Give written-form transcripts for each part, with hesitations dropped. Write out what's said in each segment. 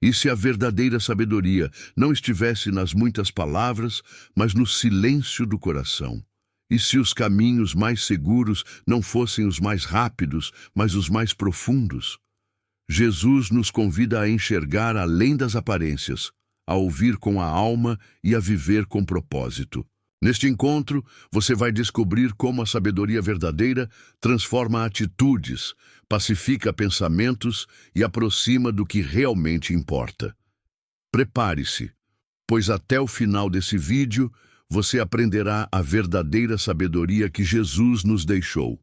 E se a verdadeira sabedoria não estivesse nas muitas palavras, mas no silêncio do coração? E se os caminhos mais seguros não fossem os mais rápidos, mas os mais profundos? Jesus nos convida a enxergar além das aparências, a ouvir com a alma e a viver com propósito. Neste encontro, você vai descobrir como a sabedoria verdadeira transforma atitudes, pacifica pensamentos e aproxima do que realmente importa. Prepare-se, pois até o final desse vídeo você aprenderá a verdadeira sabedoria que Jesus nos deixou,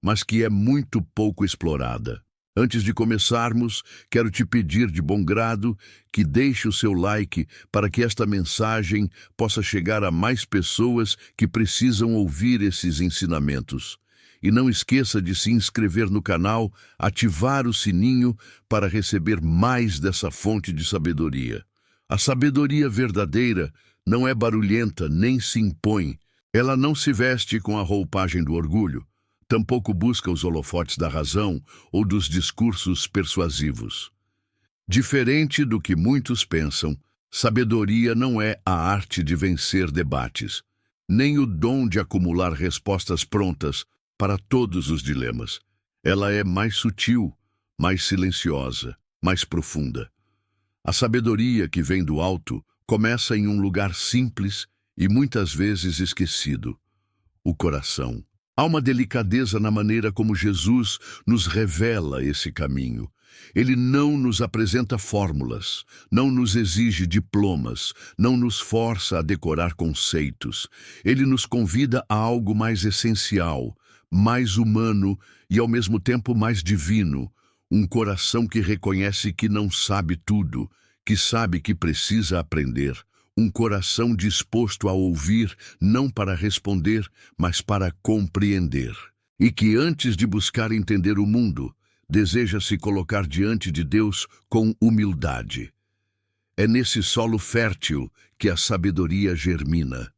mas que é muito pouco explorada. Antes de começarmos, quero te pedir de bom grado que deixe o seu like para que esta mensagem possa chegar a mais pessoas que precisam ouvir esses ensinamentos. E não esqueça de se inscrever no canal, ativar o sininho para receber mais dessa fonte de sabedoria. A sabedoria verdadeira não é barulhenta nem se impõe. Ela não se veste com a roupagem do orgulho. Tampouco busca os holofotes da razão ou dos discursos persuasivos. Diferente do que muitos pensam, sabedoria não é a arte de vencer debates, nem o dom de acumular respostas prontas para todos os dilemas. Ela é mais sutil, mais silenciosa, mais profunda. A sabedoria que vem do alto começa em um lugar simples e muitas vezes esquecido: o coração. Há uma delicadeza na maneira como Jesus nos revela esse caminho. Ele não nos apresenta fórmulas, não nos exige diplomas, não nos força a decorar conceitos. Ele nos convida a algo mais essencial, mais humano e ao mesmo tempo mais divino. Um coração que reconhece que não sabe tudo, que sabe que precisa aprender. Um coração disposto a ouvir, não para responder, mas para compreender. E que antes de buscar entender o mundo, deseja se colocar diante de Deus com humildade. É nesse solo fértil que a sabedoria germina.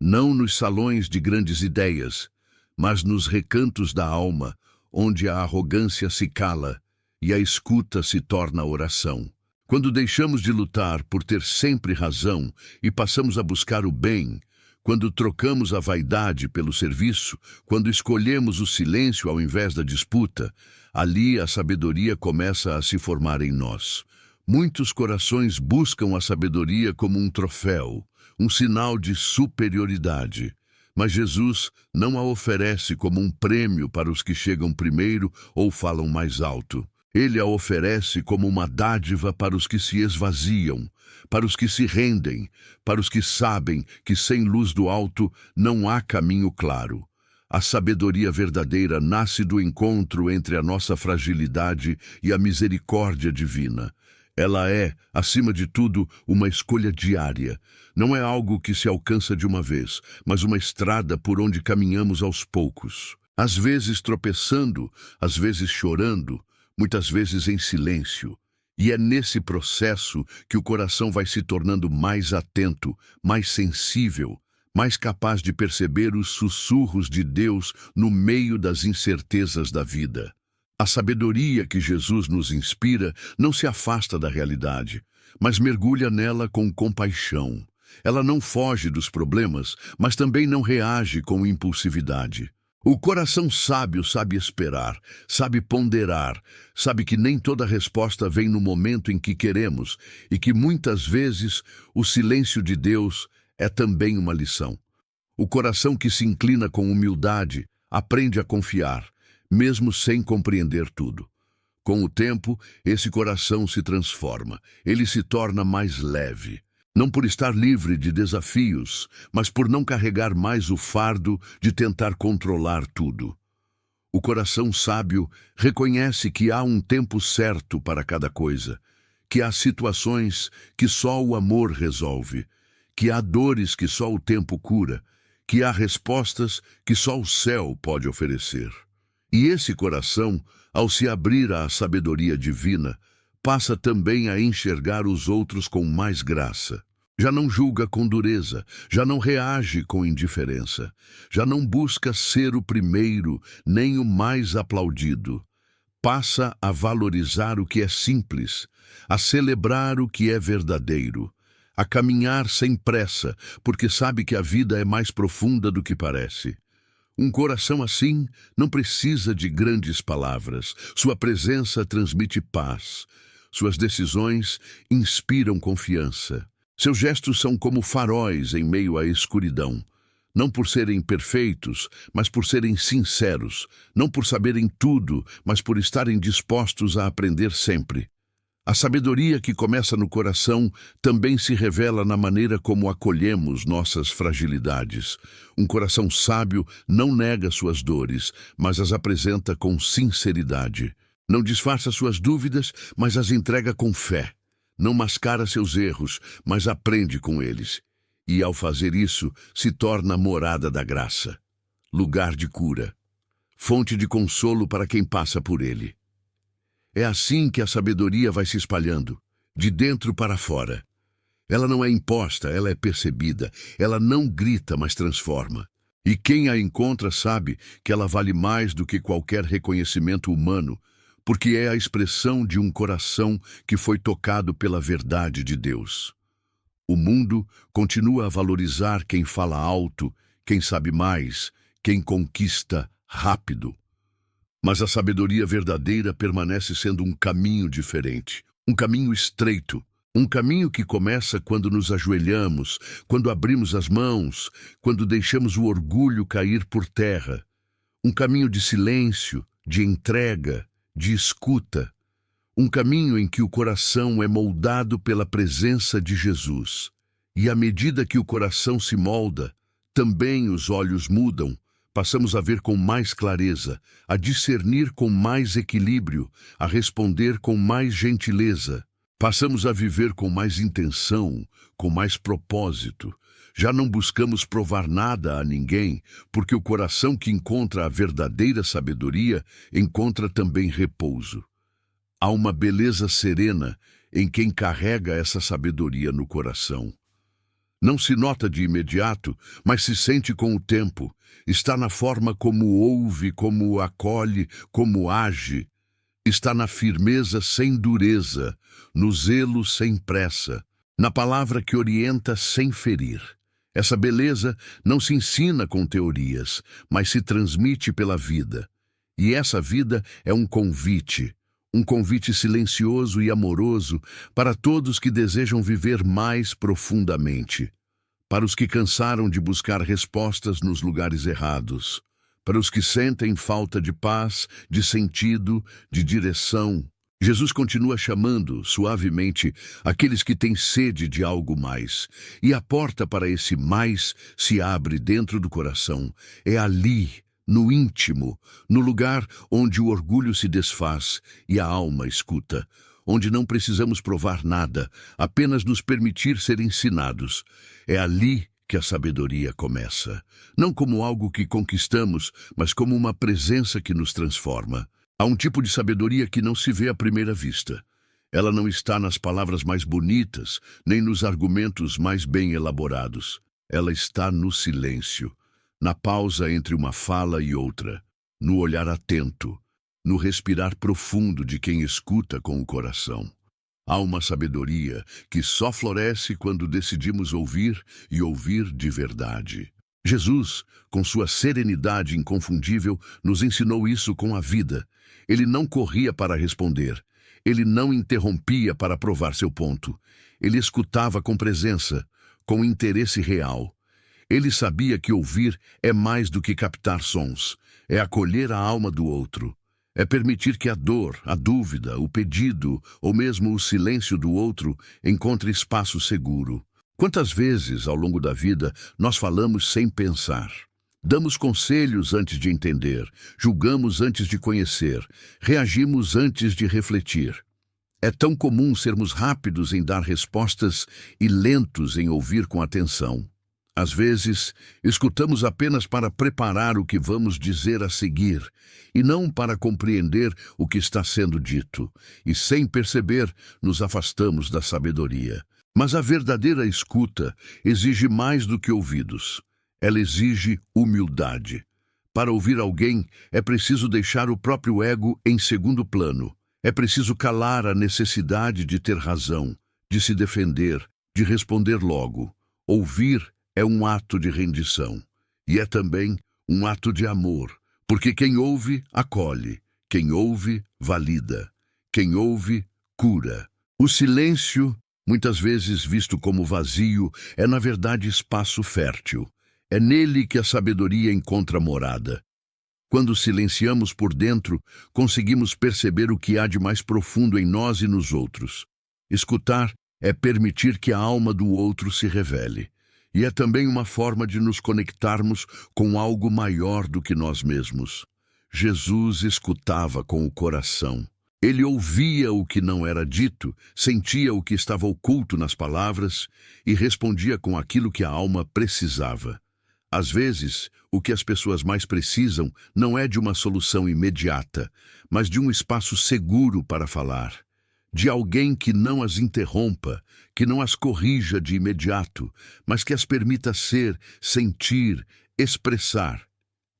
Não nos salões de grandes ideias, mas nos recantos da alma, onde a arrogância se cala e a escuta se torna oração. Quando deixamos de lutar por ter sempre razão e passamos a buscar o bem, quando trocamos a vaidade pelo serviço, quando escolhemos o silêncio ao invés da disputa, ali a sabedoria começa a se formar em nós. Muitos corações buscam a sabedoria como um troféu, um sinal de superioridade. Mas Jesus não a oferece como um prêmio para os que chegam primeiro ou falam mais alto. Ele a oferece como uma dádiva para os que se esvaziam, para os que se rendem, para os que sabem que sem luz do alto não há caminho claro. A sabedoria verdadeira nasce do encontro entre a nossa fragilidade e a misericórdia divina. Ela é, acima de tudo, uma escolha diária. Não é algo que se alcança de uma vez, mas uma estrada por onde caminhamos aos poucos. Às vezes tropeçando, às vezes chorando, muitas vezes em silêncio. E é nesse processo que o coração vai se tornando mais atento, mais sensível, mais capaz de perceber os sussurros de Deus no meio das incertezas da vida. A sabedoria que Jesus nos inspira não se afasta da realidade, mas mergulha nela com compaixão. Ela não foge dos problemas, mas também não reage com impulsividade. O coração sábio sabe esperar, sabe ponderar, sabe que nem toda resposta vem no momento em que queremos e que muitas vezes o silêncio de Deus é também uma lição. O coração que se inclina com humildade aprende a confiar, mesmo sem compreender tudo. Com o tempo, esse coração se transforma, ele se torna mais leve. Não por estar livre de desafios, mas por não carregar mais o fardo de tentar controlar tudo. O coração sábio reconhece que há um tempo certo para cada coisa, que há situações que só o amor resolve, que há dores que só o tempo cura, que há respostas que só o céu pode oferecer. E esse coração, ao se abrir à sabedoria divina, passa também a enxergar os outros com mais graça. Já não julga com dureza, já não reage com indiferença, já não busca ser o primeiro, nem o mais aplaudido. passa a valorizar o que é simples, a celebrar o que é verdadeiro, a caminhar sem pressa, porque sabe que a vida é mais profunda do que parece. Um coração assim não precisa de grandes palavras. Sua presença transmite paz. Suas decisões inspiram confiança. Seus gestos são como faróis em meio à escuridão. Não por serem perfeitos, mas por serem sinceros. Não por saberem tudo, mas por estarem dispostos a aprender sempre. A sabedoria que começa no coração também se revela na maneira como acolhemos nossas fragilidades. Um coração sábio não nega suas dores, mas as apresenta com sinceridade. Não disfarça suas dúvidas, mas as entrega com fé. Não mascara seus erros, mas aprende com eles. E, ao fazer isso, se torna morada da graça, lugar de cura, fonte de consolo para quem passa por ele. É assim que a sabedoria vai se espalhando, de dentro para fora. Ela não é imposta, ela é percebida. Ela não grita, mas transforma. E quem a encontra sabe que ela vale mais do que qualquer reconhecimento humano, porque é a expressão de um coração que foi tocado pela verdade de Deus. O mundo continua a valorizar quem fala alto, quem sabe mais, quem conquista rápido. Mas a sabedoria verdadeira permanece sendo um caminho diferente, um caminho estreito, um caminho que começa quando nos ajoelhamos, quando abrimos as mãos, quando deixamos o orgulho cair por terra. Um caminho de silêncio, de entrega, de escuta. Um caminho em que o coração é moldado pela presença de Jesus. E à medida que o coração se molda, também os olhos mudam. Passamos a ver com mais clareza, a discernir com mais equilíbrio, a responder com mais gentileza. Passamos a viver com mais intenção, com mais propósito. Já não buscamos provar nada a ninguém, porque o coração que encontra a verdadeira sabedoria encontra também repouso. Há uma beleza serena em quem carrega essa sabedoria no coração. Não se nota de imediato, mas se sente com o tempo. Está na forma como ouve, como acolhe, como age. Está na firmeza sem dureza, no zelo sem pressa, na palavra que orienta sem ferir. Essa beleza não se ensina com teorias, mas se transmite pela vida. E essa vida é um convite silencioso e amoroso para todos que desejam viver mais profundamente. Para os que cansaram de buscar respostas nos lugares errados. Para os que sentem falta de paz, de sentido, de direção. Jesus continua chamando, suavemente, aqueles que têm sede de algo mais. E a porta para esse mais se abre dentro do coração. É ali, no íntimo, no lugar onde o orgulho se desfaz e a alma escuta. Onde não precisamos provar nada, apenas nos permitir ser ensinados. É ali que a sabedoria começa. Não como algo que conquistamos, mas como uma presença que nos transforma. Há um tipo de sabedoria que não se vê à primeira vista. Ela não está nas palavras mais bonitas, nem nos argumentos mais bem elaborados. Ela está no silêncio, na pausa entre uma fala e outra, no olhar atento, no respirar profundo de quem escuta com o coração. Há uma sabedoria que só floresce quando decidimos ouvir e ouvir de verdade. Jesus, com sua serenidade inconfundível, nos ensinou isso com a vida. Ele não corria para responder. Ele não interrompia para provar seu ponto. Ele escutava com presença, com interesse real. Ele sabia que ouvir é mais do que captar sons. É acolher a alma do outro. É permitir que a dor, a dúvida, o pedido ou mesmo o silêncio do outro encontre espaço seguro. Quantas vezes, ao longo da vida, nós falamos sem pensar? Damos conselhos antes de entender, julgamos antes de conhecer, reagimos antes de refletir. É tão comum sermos rápidos em dar respostas e lentos em ouvir com atenção. Às vezes, escutamos apenas para preparar o que vamos dizer a seguir, e não para compreender o que está sendo dito, e sem perceber, nos afastamos da sabedoria. Mas a verdadeira escuta exige mais do que ouvidos. Ela exige humildade. Para ouvir alguém, é preciso deixar o próprio ego em segundo plano. É preciso calar a necessidade de ter razão, de se defender, de responder logo. Ouvir é um ato de rendição. E é também um ato de amor, porque quem ouve, acolhe. Quem ouve, valida. Quem ouve, cura. O silêncio, muitas vezes visto como vazio, é na verdade espaço fértil. É nele que a sabedoria encontra morada. Quando silenciamos por dentro, conseguimos perceber o que há de mais profundo em nós e nos outros. Escutar é permitir que a alma do outro se revele. E é também uma forma de nos conectarmos com algo maior do que nós mesmos. Jesus escutava com o coração. Ele ouvia o que não era dito, sentia o que estava oculto nas palavras e respondia com aquilo que a alma precisava. Às vezes, o que as pessoas mais precisam não é de uma solução imediata, mas de um espaço seguro para falar. De alguém que não as interrompa, que não as corrija de imediato, mas que as permita ser, sentir, expressar.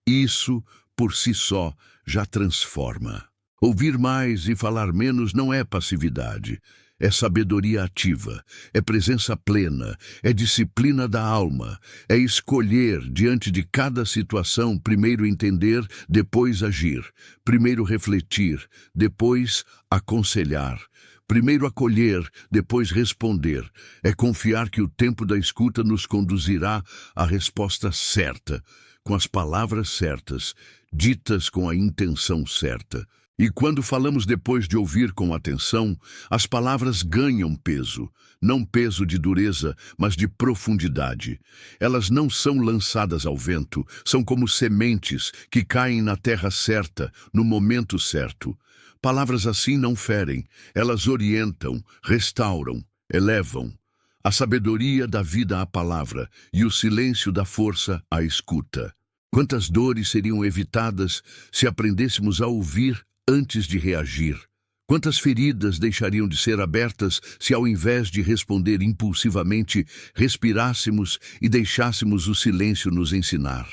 Isso, por si só, já transforma. Ouvir mais e falar menos não é passividade. É sabedoria ativa, é presença plena, é disciplina da alma, é escolher diante de cada situação, primeiro entender, depois agir, primeiro refletir, depois aconselhar, primeiro acolher, depois responder. É confiar que o tempo da escuta nos conduzirá à resposta certa, com as palavras certas, ditas com a intenção certa. E quando falamos depois de ouvir com atenção, as palavras ganham peso, não peso de dureza, mas de profundidade. Elas não são lançadas ao vento, são como sementes que caem na terra certa, no momento certo. Palavras assim não ferem, elas orientam, restauram, elevam. A sabedoria dá vida à palavra e o silêncio dá força à escuta. Quantas dores seriam evitadas se aprendêssemos a ouvir antes de reagir? Quantas feridas deixariam de ser abertas se, ao invés de responder impulsivamente, respirássemos e deixássemos o silêncio nos ensinar?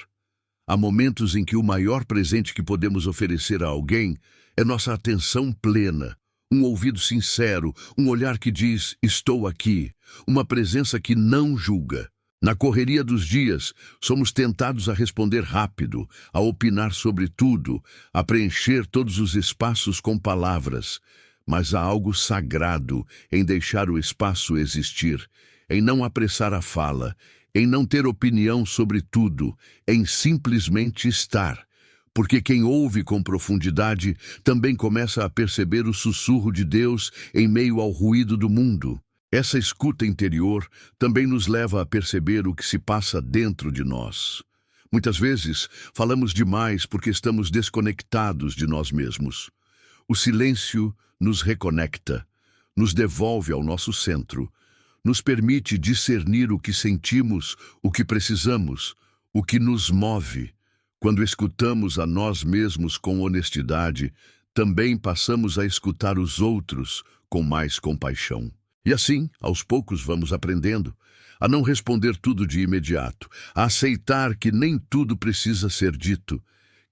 Há momentos em que o maior presente que podemos oferecer a alguém é nossa atenção plena, um ouvido sincero, um olhar que diz, estou aqui, uma presença que não julga. Na correria dos dias, somos tentados a responder rápido, a opinar sobre tudo, a preencher todos os espaços com palavras. Mas há algo sagrado em deixar o espaço existir, em não apressar a fala, em não ter opinião sobre tudo, em simplesmente estar. Porque quem ouve com profundidade também começa a perceber o sussurro de Deus em meio ao ruído do mundo. Essa escuta interior também nos leva a perceber o que se passa dentro de nós. Muitas vezes, falamos demais porque estamos desconectados de nós mesmos. O silêncio nos reconecta, nos devolve ao nosso centro, nos permite discernir o que sentimos, o que precisamos, o que nos move. Quando escutamos a nós mesmos com honestidade, também passamos a escutar os outros com mais compaixão. E assim, aos poucos, vamos aprendendo a não responder tudo de imediato, a aceitar que nem tudo precisa ser dito,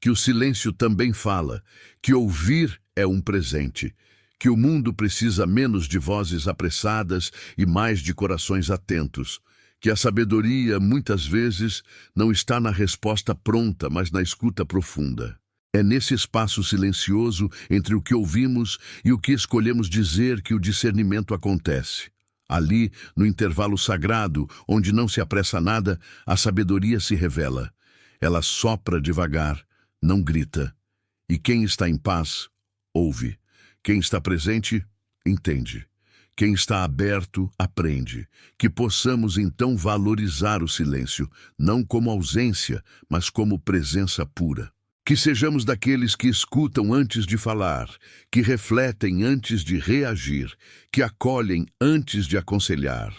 que o silêncio também fala, que ouvir é um presente, que o mundo precisa menos de vozes apressadas e mais de corações atentos, que a sabedoria, muitas vezes, não está na resposta pronta, mas na escuta profunda. É nesse espaço silencioso entre o que ouvimos e o que escolhemos dizer que o discernimento acontece. Ali, no intervalo sagrado, onde não se apressa nada, a sabedoria se revela. Ela sopra devagar, não grita. E quem está em paz, ouve. Quem está presente, entende. Quem está aberto, aprende. Que possamos então valorizar o silêncio, não como ausência, mas como presença pura. Que sejamos daqueles que escutam antes de falar, que refletem antes de reagir, que acolhem antes de aconselhar.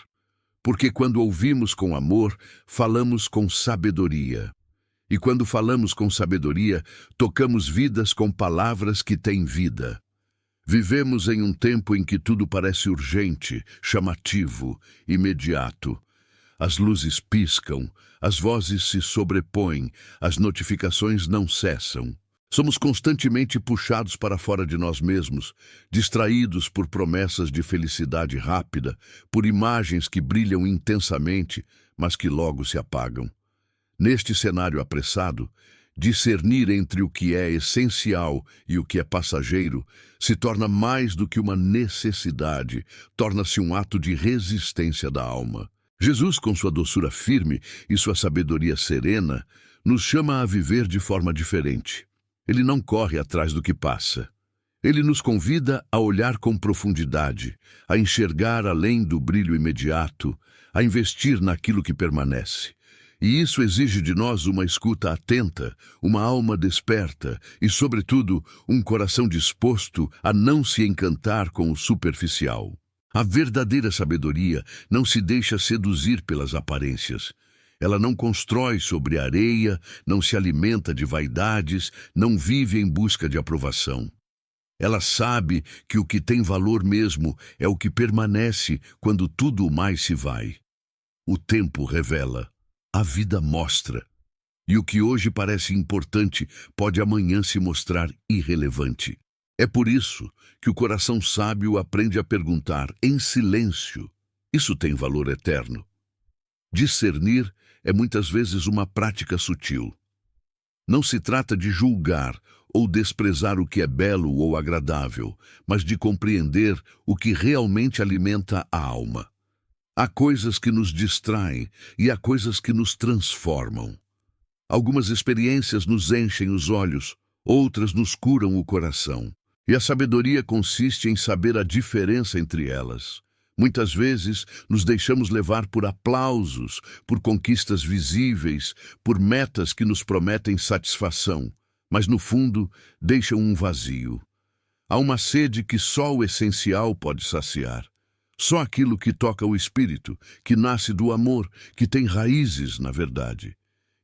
Porque quando ouvimos com amor, falamos com sabedoria. E quando falamos com sabedoria, tocamos vidas com palavras que têm vida. Vivemos em um tempo em que tudo parece urgente, chamativo, imediato. As luzes piscam, as vozes se sobrepõem, as notificações não cessam. Somos constantemente puxados para fora de nós mesmos, distraídos por promessas de felicidade rápida, por imagens que brilham intensamente, mas que logo se apagam. Neste cenário apressado, discernir entre o que é essencial e o que é passageiro se torna mais do que uma necessidade, torna-se um ato de resistência da alma. Jesus, com sua doçura firme e sua sabedoria serena, nos chama a viver de forma diferente. Ele não corre atrás do que passa. Ele nos convida a olhar com profundidade, a enxergar além do brilho imediato, a investir naquilo que permanece. E isso exige de nós uma escuta atenta, uma alma desperta e, sobretudo, um coração disposto a não se encantar com o superficial. A verdadeira sabedoria não se deixa seduzir pelas aparências. Ela não constrói sobre areia, não se alimenta de vaidades, não vive em busca de aprovação. Ela sabe que o que tem valor mesmo é o que permanece quando tudo mais se vai. O tempo revela. A vida mostra. E o que hoje parece importante pode amanhã se mostrar irrelevante. É por isso que o coração sábio aprende a perguntar em silêncio: isso tem valor eterno? Discernir é muitas vezes uma prática sutil. Não se trata de julgar ou desprezar o que é belo ou agradável, mas de compreender o que realmente alimenta a alma. Há coisas que nos distraem e há coisas que nos transformam. Algumas experiências nos enchem os olhos, outras nos curam o coração. E a sabedoria consiste em saber a diferença entre elas. Muitas vezes nos deixamos levar por aplausos, por conquistas visíveis, por metas que nos prometem satisfação, mas no fundo deixam um vazio. Há uma sede que só o essencial pode saciar. Só aquilo que toca o espírito, que nasce do amor, que tem raízes na verdade.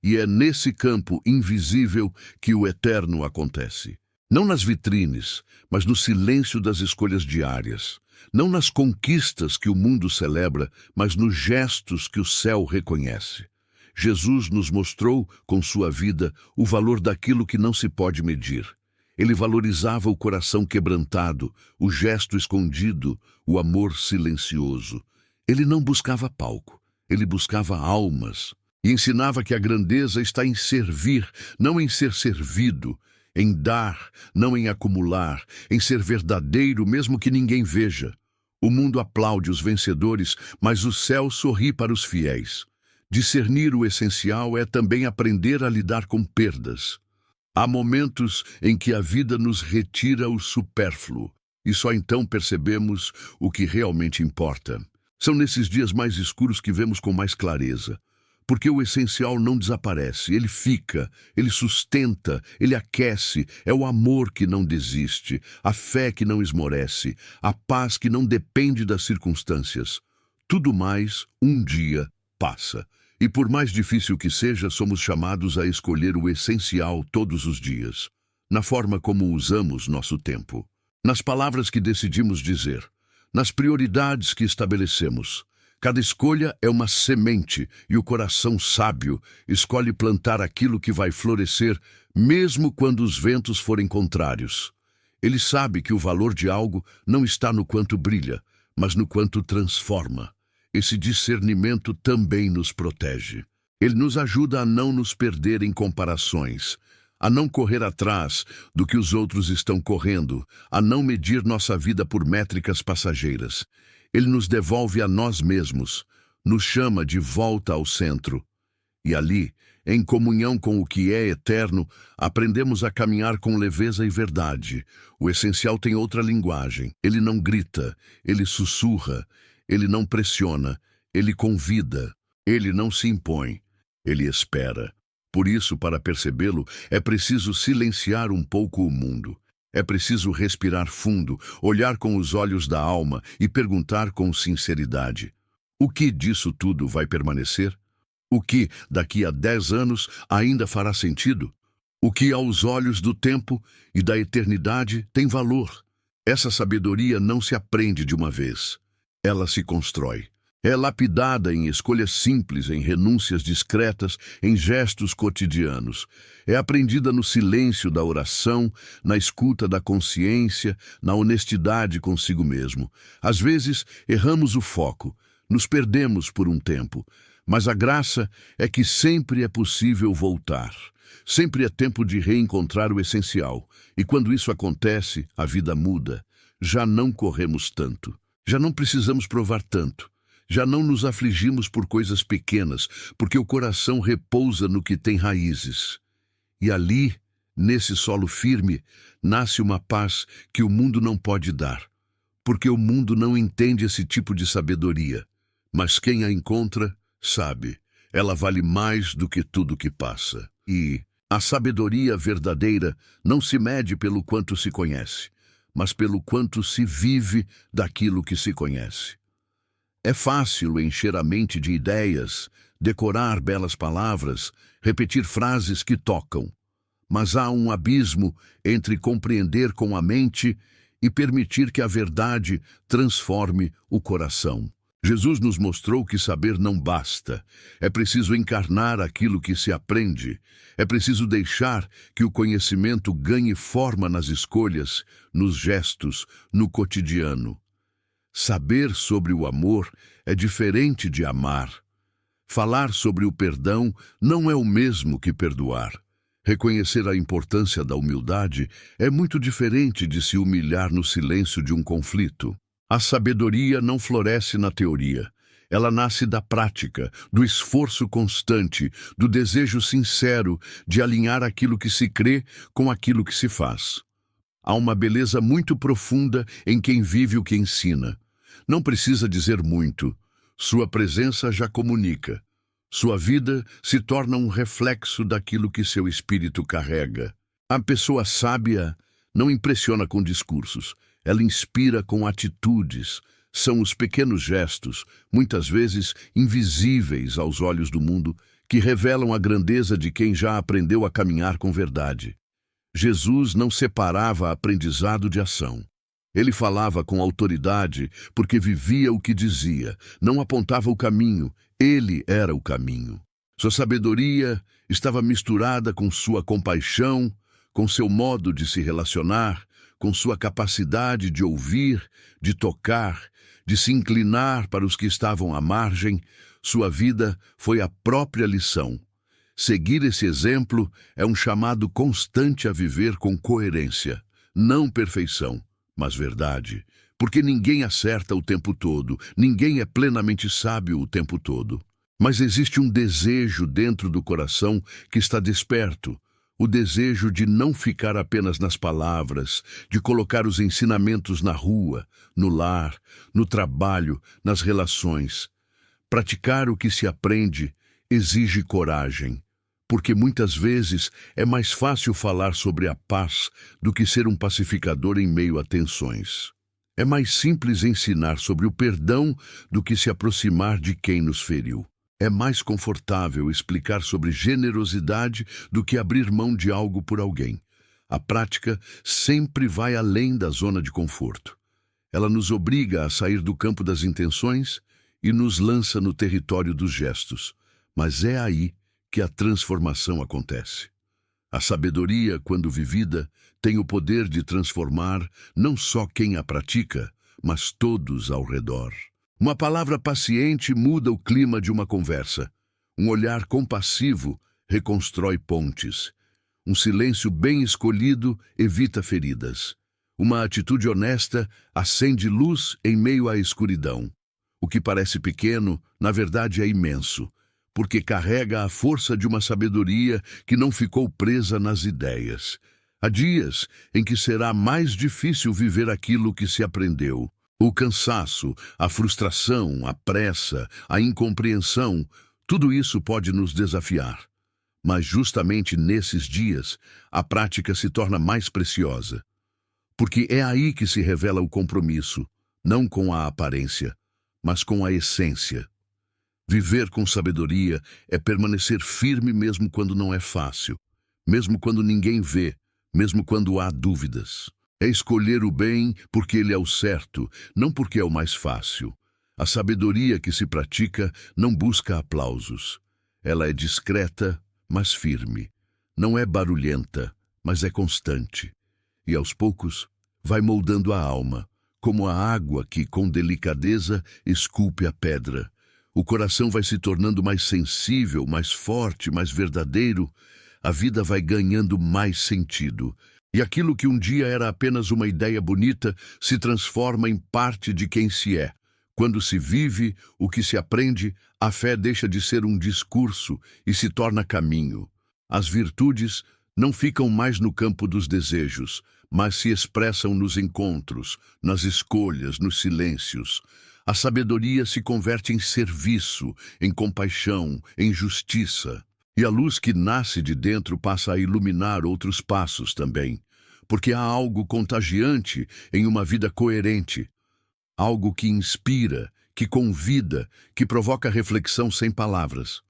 E é nesse campo invisível que o eterno acontece. Não nas vitrines, mas no silêncio das escolhas diárias. Não nas conquistas que o mundo celebra, mas nos gestos que o céu reconhece. Jesus nos mostrou, com sua vida, o valor daquilo que não se pode medir. Ele valorizava o coração quebrantado, o gesto escondido, o amor silencioso. Ele não buscava palco, ele buscava almas. E ensinava que a grandeza está em servir, não em ser servido, em dar, não em acumular, em ser verdadeiro mesmo que ninguém veja. O mundo aplaude os vencedores, mas o céu sorri para os fiéis. Discernir o essencial é também aprender a lidar com perdas. Há momentos em que a vida nos retira o supérfluo, e só então percebemos o que realmente importa. São nesses dias mais escuros que vemos com mais clareza. Porque o essencial não desaparece, ele fica, ele sustenta, ele aquece, é o amor que não desiste, a fé que não esmorece, a paz que não depende das circunstâncias. Tudo mais, um dia, passa. E por mais difícil que seja, somos chamados a escolher o essencial todos os dias, na forma como usamos nosso tempo, nas palavras que decidimos dizer, nas prioridades que estabelecemos. Cada escolha é uma semente e o coração sábio escolhe plantar aquilo que vai florescer, mesmo quando os ventos forem contrários. Ele sabe que o valor de algo não está no quanto brilha, mas no quanto transforma. Esse discernimento também nos protege. Ele nos ajuda a não nos perder em comparações, a não correr atrás do que os outros estão correndo, a não medir nossa vida por métricas passageiras. Ele nos devolve a nós mesmos, nos chama de volta ao centro. E ali, em comunhão com o que é eterno, aprendemos a caminhar com leveza e verdade. O essencial tem outra linguagem. Ele não grita, ele sussurra, ele não pressiona, ele convida, ele não se impõe, ele espera. Por isso, para percebê-lo, é preciso silenciar um pouco o mundo. É preciso respirar fundo, olhar com os olhos da alma e perguntar com sinceridade: o que disso tudo vai permanecer? O que, daqui a 10 anos, ainda fará sentido? O que, aos olhos do tempo e da eternidade, tem valor? Essa sabedoria não se aprende de uma vez. Ela se constrói. É lapidada em escolhas simples, em renúncias discretas, em gestos cotidianos. É aprendida no silêncio da oração, na escuta da consciência, na honestidade consigo mesmo. Às vezes, erramos o foco, nos perdemos por um tempo, mas a graça é que sempre é possível voltar. Sempre é tempo de reencontrar o essencial. E quando isso acontece, a vida muda. Já não corremos tanto. Já não precisamos provar tanto. Já não nos afligimos por coisas pequenas, porque o coração repousa no que tem raízes. E ali, nesse solo firme, nasce uma paz que o mundo não pode dar, porque o mundo não entende esse tipo de sabedoria. Mas quem a encontra, sabe, ela vale mais do que tudo que passa. E a sabedoria verdadeira não se mede pelo quanto se conhece, mas pelo quanto se vive daquilo que se conhece. É fácil encher a mente de ideias, decorar belas palavras, repetir frases que tocam. Mas há um abismo entre compreender com a mente e permitir que a verdade transforme o coração. Jesus nos mostrou que saber não basta. É preciso encarnar aquilo que se aprende. É preciso deixar que o conhecimento ganhe forma nas escolhas, nos gestos, no cotidiano. Saber sobre o amor é diferente de amar. Falar sobre o perdão não é o mesmo que perdoar. Reconhecer a importância da humildade é muito diferente de se humilhar no silêncio de um conflito. A sabedoria não floresce na teoria. Ela nasce da prática, do esforço constante, do desejo sincero de alinhar aquilo que se crê com aquilo que se faz. Há uma beleza muito profunda em quem vive o que ensina. Não precisa dizer muito. Sua presença já comunica. Sua vida se torna um reflexo daquilo que seu espírito carrega. A pessoa sábia não impressiona com discursos. Ela inspira com atitudes. São os pequenos gestos, muitas vezes invisíveis aos olhos do mundo, que revelam a grandeza de quem já aprendeu a caminhar com verdade. Jesus não separava aprendizado de ação. Ele falava com autoridade porque vivia o que dizia, não apontava o caminho, ele era o caminho. Sua sabedoria estava misturada com sua compaixão, com seu modo de se relacionar, com sua capacidade de ouvir, de tocar, de se inclinar para os que estavam à margem. Sua vida foi a própria lição. Seguir esse exemplo é um chamado constante a viver com coerência, não perfeição, mas verdade, porque ninguém acerta o tempo todo, ninguém é plenamente sábio o tempo todo. Mas existe um desejo dentro do coração que está desperto, o desejo de não ficar apenas nas palavras, de colocar os ensinamentos na rua, no lar, no trabalho, nas relações. Praticar o que se aprende exige coragem, porque muitas vezes é mais fácil falar sobre a paz do que ser um pacificador em meio a tensões. É mais simples ensinar sobre o perdão do que se aproximar de quem nos feriu. É mais confortável explicar sobre generosidade do que abrir mão de algo por alguém. A prática sempre vai além da zona de conforto. Ela nos obriga a sair do campo das intenções e nos lança no território dos gestos. Mas é aí que a transformação acontece. A sabedoria, quando vivida, tem o poder de transformar não só quem a pratica, mas todos ao redor. Uma palavra paciente muda o clima de uma conversa. Um olhar compassivo reconstrói pontes. Um silêncio bem escolhido evita feridas. Uma atitude honesta acende luz em meio à escuridão. O que parece pequeno, na verdade, é imenso, porque carrega a força de uma sabedoria que não ficou presa nas ideias. Há dias em que será mais difícil viver aquilo que se aprendeu. O cansaço, a frustração, a pressa, a incompreensão, tudo isso pode nos desafiar. Mas justamente nesses dias, a prática se torna mais preciosa. Porque é aí que se revela o compromisso, não com a aparência, mas com a essência. Viver com sabedoria é permanecer firme mesmo quando não é fácil, mesmo quando ninguém vê, mesmo quando há dúvidas. É escolher o bem porque ele é o certo, não porque é o mais fácil. A sabedoria que se pratica não busca aplausos. Ela é discreta, mas firme. Não é barulhenta, mas é constante. E aos poucos vai moldando a alma, como a água que, com delicadeza, esculpe a pedra. O coração vai se tornando mais sensível, mais forte, mais verdadeiro. A vida vai ganhando mais sentido. E aquilo que um dia era apenas uma ideia bonita se transforma em parte de quem se é. Quando se vive o que se aprende, a fé deixa de ser um discurso e se torna caminho. As virtudes não ficam mais no campo dos desejos, mas se expressam nos encontros, nas escolhas, nos silêncios. A sabedoria se converte em serviço, em compaixão, em justiça. E a luz que nasce de dentro passa a iluminar outros passos também, porque há algo contagiante em uma vida coerente. Algo que inspira, que convida, que provoca reflexão sem palavras.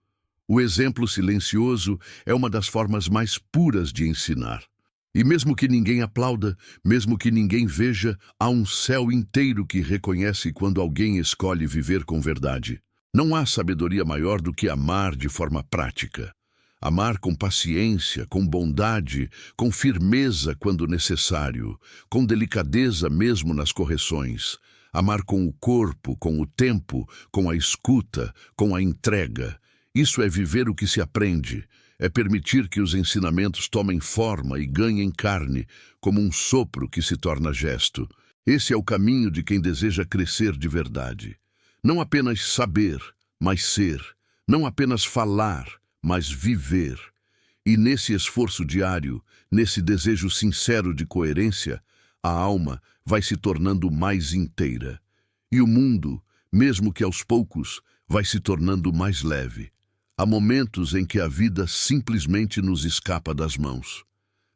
O exemplo silencioso é uma das formas mais puras de ensinar. E mesmo que ninguém aplauda, mesmo que ninguém veja, há um céu inteiro que reconhece quando alguém escolhe viver com verdade. Não há sabedoria maior do que amar de forma prática. Amar com paciência, com bondade, com firmeza quando necessário, com delicadeza mesmo nas correções. Amar com o corpo, com o tempo, com a escuta, com a entrega. Isso é viver o que se aprende. É permitir que os ensinamentos tomem forma e ganhem carne, como um sopro que se torna gesto. Esse é o caminho de quem deseja crescer de verdade. Não apenas saber, mas ser. Não apenas falar, mas viver. E nesse esforço diário, nesse desejo sincero de coerência, a alma vai se tornando mais inteira. E o mundo, mesmo que aos poucos, vai se tornando mais leve. Há momentos em que a vida simplesmente nos escapa das mãos.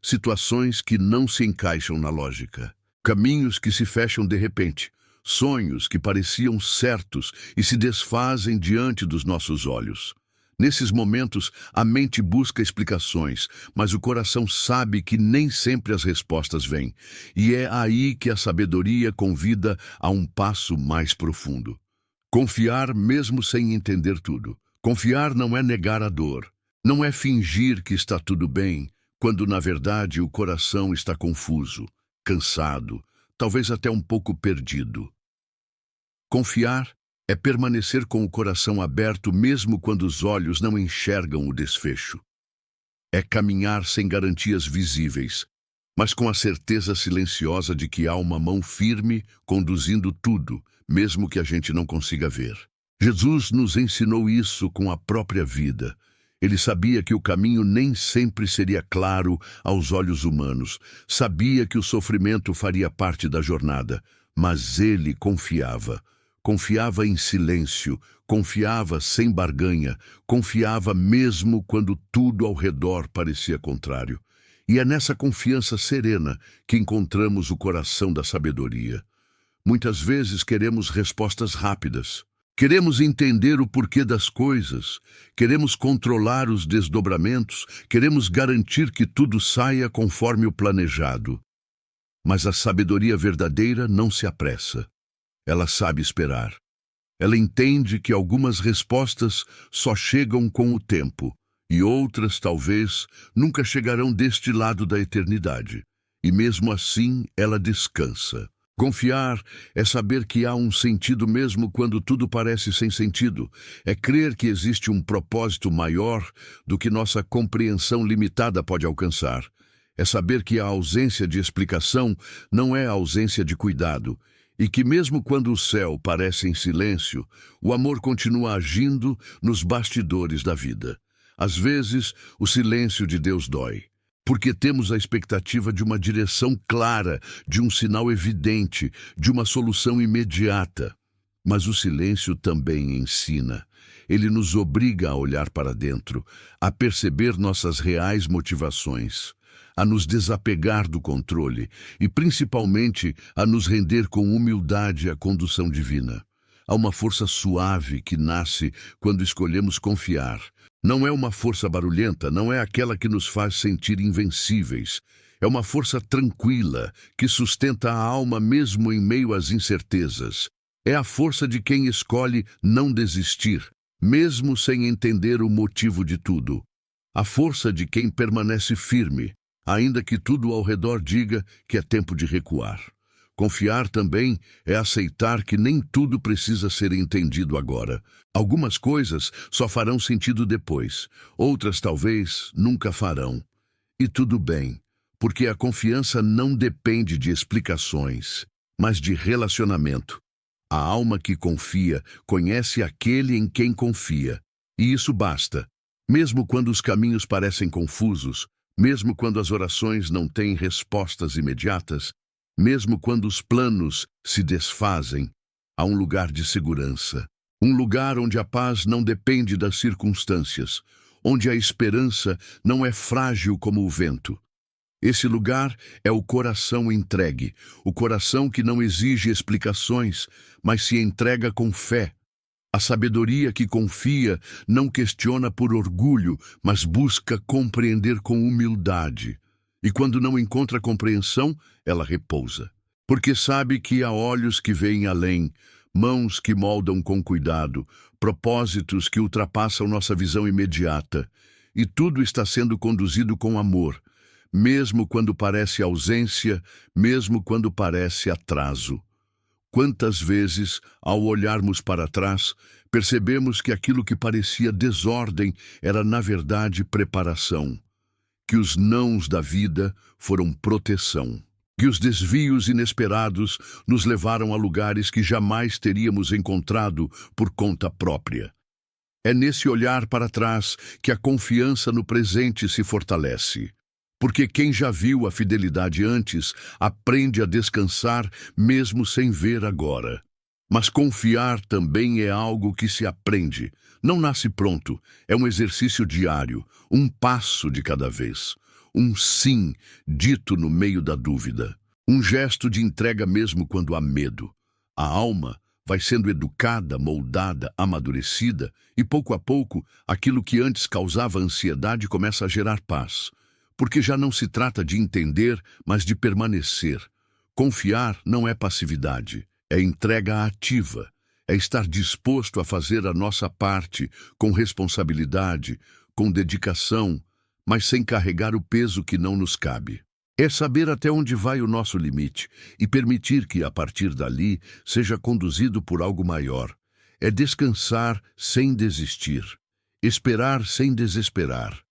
Situações que não se encaixam na lógica. Caminhos que se fecham de repente. Sonhos que pareciam certos e se desfazem diante dos nossos olhos. Nesses momentos, a mente busca explicações, mas o coração sabe que nem sempre as respostas vêm. E é aí que a sabedoria convida a um passo mais profundo. Confiar mesmo sem entender tudo. Confiar não é negar a dor. Não é fingir que está tudo bem, quando na verdade o coração está confuso, cansado, talvez até um pouco perdido. Confiar é permanecer com o coração aberto mesmo quando os olhos não enxergam o desfecho. É caminhar sem garantias visíveis, mas com a certeza silenciosa de que há uma mão firme conduzindo tudo, mesmo que a gente não consiga ver. Jesus nos ensinou isso com a própria vida. Ele sabia que o caminho nem sempre seria claro aos olhos humanos. Sabia que o sofrimento faria parte da jornada, mas ele confiava. Confiava em silêncio, confiava sem barganha, confiava mesmo quando tudo ao redor parecia contrário. E é nessa confiança serena que encontramos o coração da sabedoria. Muitas vezes queremos respostas rápidas. Queremos entender o porquê das coisas, queremos controlar os desdobramentos, queremos garantir que tudo saia conforme o planejado. Mas a sabedoria verdadeira não se apressa. Ela sabe esperar. Ela entende que algumas respostas só chegam com o tempo, e outras, talvez, nunca chegarão deste lado da eternidade. E mesmo assim, ela descansa. Confiar é saber que há um sentido mesmo quando tudo parece sem sentido. É crer que existe um propósito maior do que nossa compreensão limitada pode alcançar. É saber que a ausência de explicação não é a ausência de cuidado. E que mesmo quando o céu parece em silêncio, o amor continua agindo nos bastidores da vida. Às vezes, o silêncio de Deus dói, porque temos a expectativa de uma direção clara, de um sinal evidente, de uma solução imediata. Mas o silêncio também ensina. Ele nos obriga a olhar para dentro, a perceber nossas reais motivações, a nos desapegar do controle e, principalmente, a nos render com humildade à condução divina. Há uma força suave que nasce quando escolhemos confiar. Não é uma força barulhenta, não é aquela que nos faz sentir invencíveis. É uma força tranquila que sustenta a alma mesmo em meio às incertezas. É a força de quem escolhe não desistir, mesmo sem entender o motivo de tudo. A força de quem permanece firme, ainda que tudo ao redor diga que é tempo de recuar. Confiar também é aceitar que nem tudo precisa ser entendido agora. Algumas coisas só farão sentido depois, outras talvez nunca farão. E tudo bem, porque a confiança não depende de explicações, mas de relacionamento. A alma que confia conhece aquele em quem confia, e isso basta. Mesmo quando os caminhos parecem confusos, mesmo quando as orações não têm respostas imediatas, mesmo quando os planos se desfazem, há um lugar de segurança. Um lugar onde a paz não depende das circunstâncias, onde a esperança não é frágil como o vento. Esse lugar é o coração entregue, o coração que não exige explicações, mas se entrega com fé. A sabedoria que confia não questiona por orgulho, mas busca compreender com humildade. E quando não encontra compreensão, ela repousa. Porque sabe que há olhos que veem além, mãos que moldam com cuidado, propósitos que ultrapassam nossa visão imediata. E tudo está sendo conduzido com amor, mesmo quando parece ausência, mesmo quando parece atraso. Quantas vezes, ao olharmos para trás, percebemos que aquilo que parecia desordem era, na verdade, preparação. Que os nãos da vida foram proteção. Que os desvios inesperados nos levaram a lugares que jamais teríamos encontrado por conta própria. É nesse olhar para trás que a confiança no presente se fortalece. Porque quem já viu a fidelidade antes, aprende a descansar mesmo sem ver agora. Mas confiar também é algo que se aprende. Não nasce pronto, é um exercício diário, um passo de cada vez. Um sim dito no meio da dúvida. Um gesto de entrega mesmo quando há medo. A alma vai sendo educada, moldada, amadurecida, e pouco a pouco, aquilo que antes causava ansiedade começa a gerar paz. Porque já não se trata de entender, mas de permanecer. Confiar não é passividade, é entrega ativa, é estar disposto a fazer a nossa parte com responsabilidade, com dedicação, mas sem carregar o peso que não nos cabe. É saber até onde vai o nosso limite e permitir que, a partir dali, seja conduzido por algo maior. É descansar sem desistir, esperar sem desesperar.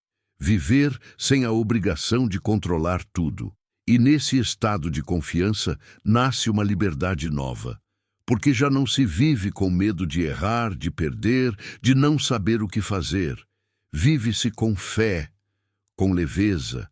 Viver sem a obrigação de controlar tudo. E nesse estado de confiança nasce uma liberdade nova. Porque já não se vive com medo de errar, de perder, de não saber o que fazer. Vive-se com fé, com leveza,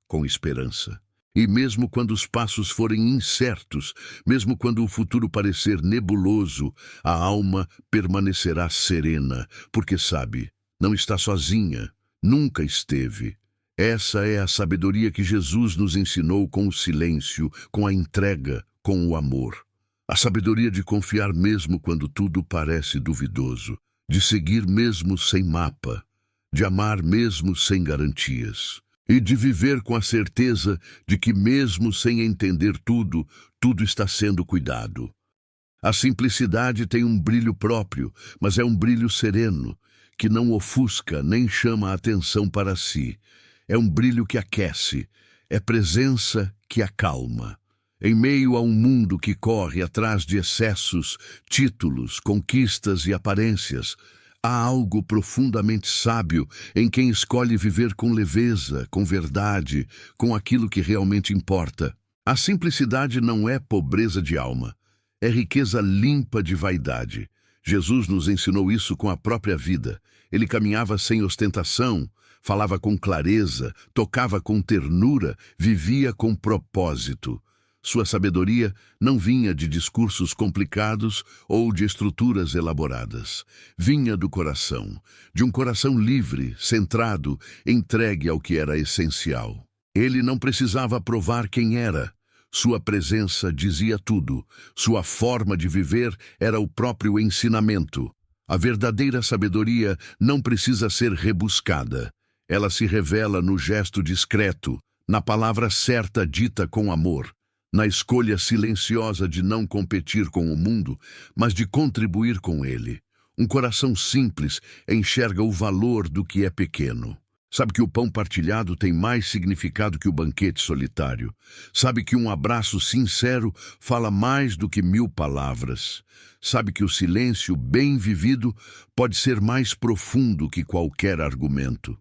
com esperança. E mesmo quando os passos forem incertos, mesmo quando o futuro parecer nebuloso, a alma permanecerá serena, porque sabe, não está sozinha. Nunca esteve. Essa é a sabedoria que Jesus nos ensinou com o silêncio, com a entrega, com o amor. A sabedoria de confiar mesmo quando tudo parece duvidoso, de seguir mesmo sem mapa, de amar mesmo sem garantias, e de viver com a certeza de que mesmo sem entender tudo, tudo está sendo cuidado. A simplicidade tem um brilho próprio, mas é um brilho sereno, que não ofusca nem chama a atenção para si. É um brilho que aquece, é presença que acalma. Em meio a um mundo que corre atrás de excessos, títulos, conquistas e aparências, há algo profundamente sábio em quem escolhe viver com leveza, com verdade, com aquilo que realmente importa. A simplicidade não é pobreza de alma, é riqueza limpa de vaidade. Jesus nos ensinou isso com a própria vida. Ele caminhava sem ostentação, falava com clareza, tocava com ternura, vivia com propósito. Sua sabedoria não vinha de discursos complicados ou de estruturas elaboradas. Vinha do coração, de um coração livre, centrado, entregue ao que era essencial. Ele não precisava provar quem era. Sua presença dizia tudo. Sua forma de viver era o próprio ensinamento. A verdadeira sabedoria não precisa ser rebuscada. Ela se revela no gesto discreto, na palavra certa dita com amor, na escolha silenciosa de não competir com o mundo, mas de contribuir com ele. Um coração simples enxerga o valor do que é pequeno. Sabe que o pão partilhado tem mais significado que o banquete solitário. Sabe que um abraço sincero fala mais do que 1000 palavras. Sabe que o silêncio bem vivido pode ser mais profundo que qualquer argumento.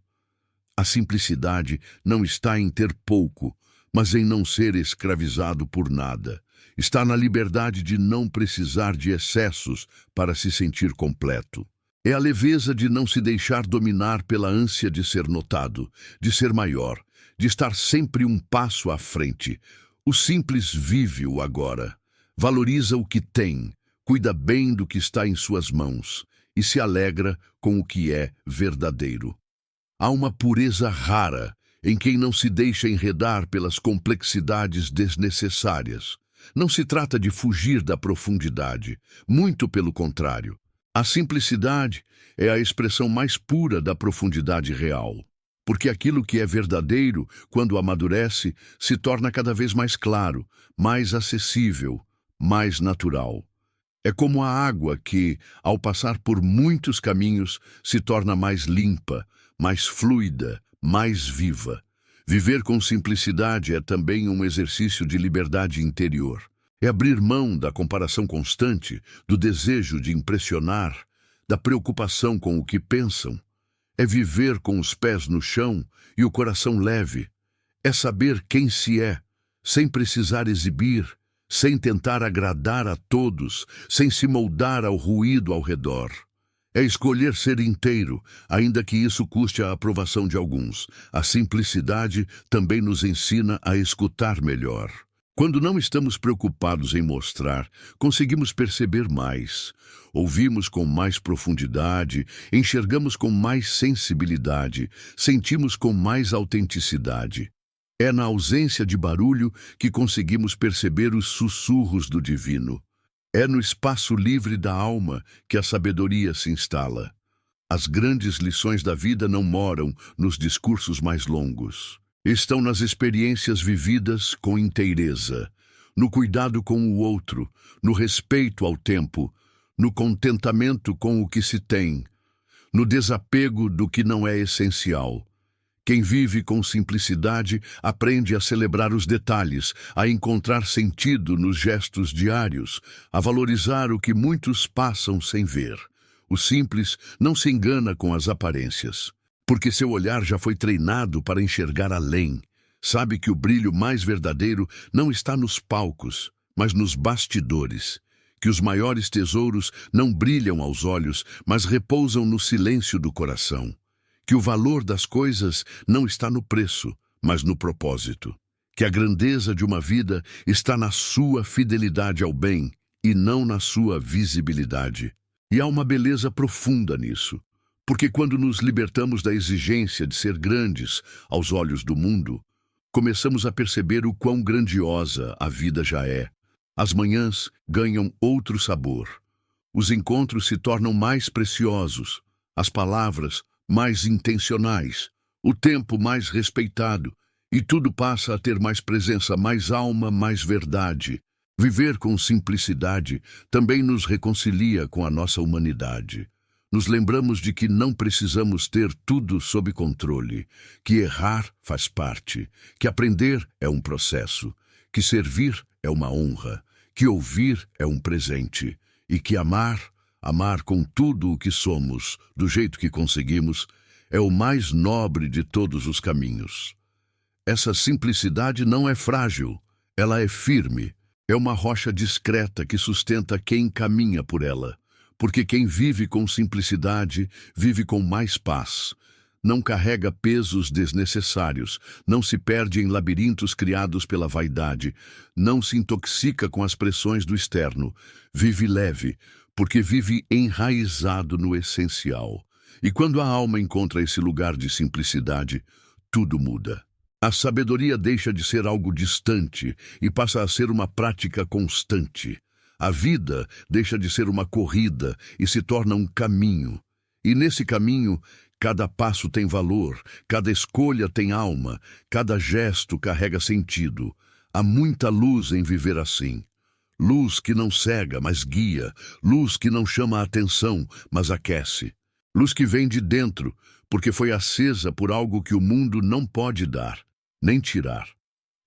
A simplicidade não está em ter pouco, mas em não ser escravizado por nada. Está na liberdade de não precisar de excessos para se sentir completo. É a leveza de não se deixar dominar pela ânsia de ser notado, de ser maior, de estar sempre um passo à frente. O simples vive o agora, valoriza o que tem, cuida bem do que está em suas mãos e se alegra com o que é verdadeiro. Há uma pureza rara em quem não se deixa enredar pelas complexidades desnecessárias. Não se trata de fugir da profundidade, muito pelo contrário. A simplicidade é a expressão mais pura da profundidade real, porque aquilo que é verdadeiro, quando amadurece, se torna cada vez mais claro, mais acessível, mais natural. É como a água que, ao passar por muitos caminhos, se torna mais limpa, mais fluida, mais viva. Viver com simplicidade é também um exercício de liberdade interior. É abrir mão da comparação constante, do desejo de impressionar, da preocupação com o que pensam. É viver com os pés no chão e o coração leve. É saber quem se é, sem precisar exibir, sem tentar agradar a todos, sem se moldar ao ruído ao redor. É escolher ser inteiro, ainda que isso custe a aprovação de alguns. A simplicidade também nos ensina a escutar melhor. Quando não estamos preocupados em mostrar, conseguimos perceber mais. Ouvimos com mais profundidade, enxergamos com mais sensibilidade, sentimos com mais autenticidade. É na ausência de barulho que conseguimos perceber os sussurros do divino. É no espaço livre da alma que a sabedoria se instala. As grandes lições da vida não moram nos discursos mais longos. Estão nas experiências vividas com inteireza, no cuidado com o outro, no respeito ao tempo, no contentamento com o que se tem, no desapego do que não é essencial. Quem vive com simplicidade aprende a celebrar os detalhes, a encontrar sentido nos gestos diários, a valorizar o que muitos passam sem ver. O simples não se engana com as aparências, porque seu olhar já foi treinado para enxergar além. Sabe que o brilho mais verdadeiro não está nos palcos, mas nos bastidores. Que os maiores tesouros não brilham aos olhos, mas repousam no silêncio do coração. Que o valor das coisas não está no preço, mas no propósito. Que a grandeza de uma vida está na sua fidelidade ao bem e não na sua visibilidade. E há uma beleza profunda nisso, porque quando nos libertamos da exigência de ser grandes aos olhos do mundo, começamos a perceber o quão grandiosa a vida já é. As manhãs ganham outro sabor. Os encontros se tornam mais preciosos, as palavras mais intencionais, o tempo mais respeitado, e tudo passa a ter mais presença, mais alma, mais verdade. Viver com simplicidade também nos reconcilia com a nossa humanidade. Nos lembramos de que não precisamos ter tudo sob controle, que errar faz parte, que aprender é um processo, que servir é uma honra, que ouvir é um presente, e que amar com tudo o que somos, do jeito que conseguimos, é o mais nobre de todos os caminhos. Essa simplicidade não é frágil, ela é firme. É uma rocha discreta que sustenta quem caminha por ela, porque quem vive com simplicidade vive com mais paz. Não carrega pesos desnecessários, não se perde em labirintos criados pela vaidade, não se intoxica com as pressões do externo, vive leve, porque vive enraizado no essencial. E quando a alma encontra esse lugar de simplicidade, tudo muda. A sabedoria deixa de ser algo distante e passa a ser uma prática constante. A vida deixa de ser uma corrida e se torna um caminho. E nesse caminho, cada passo tem valor, cada escolha tem alma, cada gesto carrega sentido. Há muita luz em viver assim. Luz que não cega, mas guia. Luz que não chama a atenção, mas aquece. Luz que vem de dentro, porque foi acesa por algo que o mundo não pode dar, nem tirar.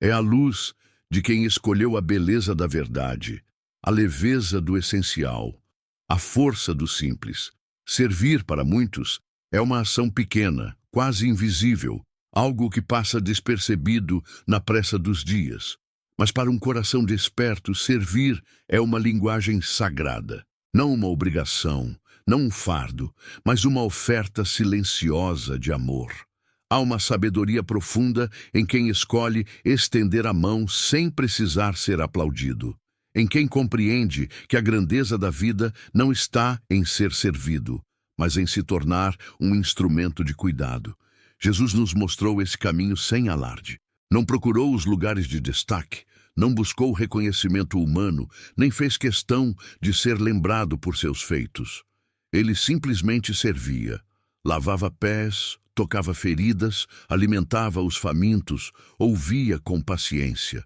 É a luz de quem escolheu a beleza da verdade, a leveza do essencial, a força do simples. Servir para muitos é uma ação pequena, quase invisível, algo que passa despercebido na pressa dos dias. Mas para um coração desperto, servir é uma linguagem sagrada. Não uma obrigação, não um fardo, mas uma oferta silenciosa de amor. Há uma sabedoria profunda em quem escolhe estender a mão sem precisar ser aplaudido. Em quem compreende que a grandeza da vida não está em ser servido, mas em se tornar um instrumento de cuidado. Jesus nos mostrou esse caminho sem alarde. Não procurou os lugares de destaque, não buscou reconhecimento humano, nem fez questão de ser lembrado por seus feitos. Ele simplesmente servia, lavava pés, tocava feridas, alimentava os famintos, ouvia com paciência.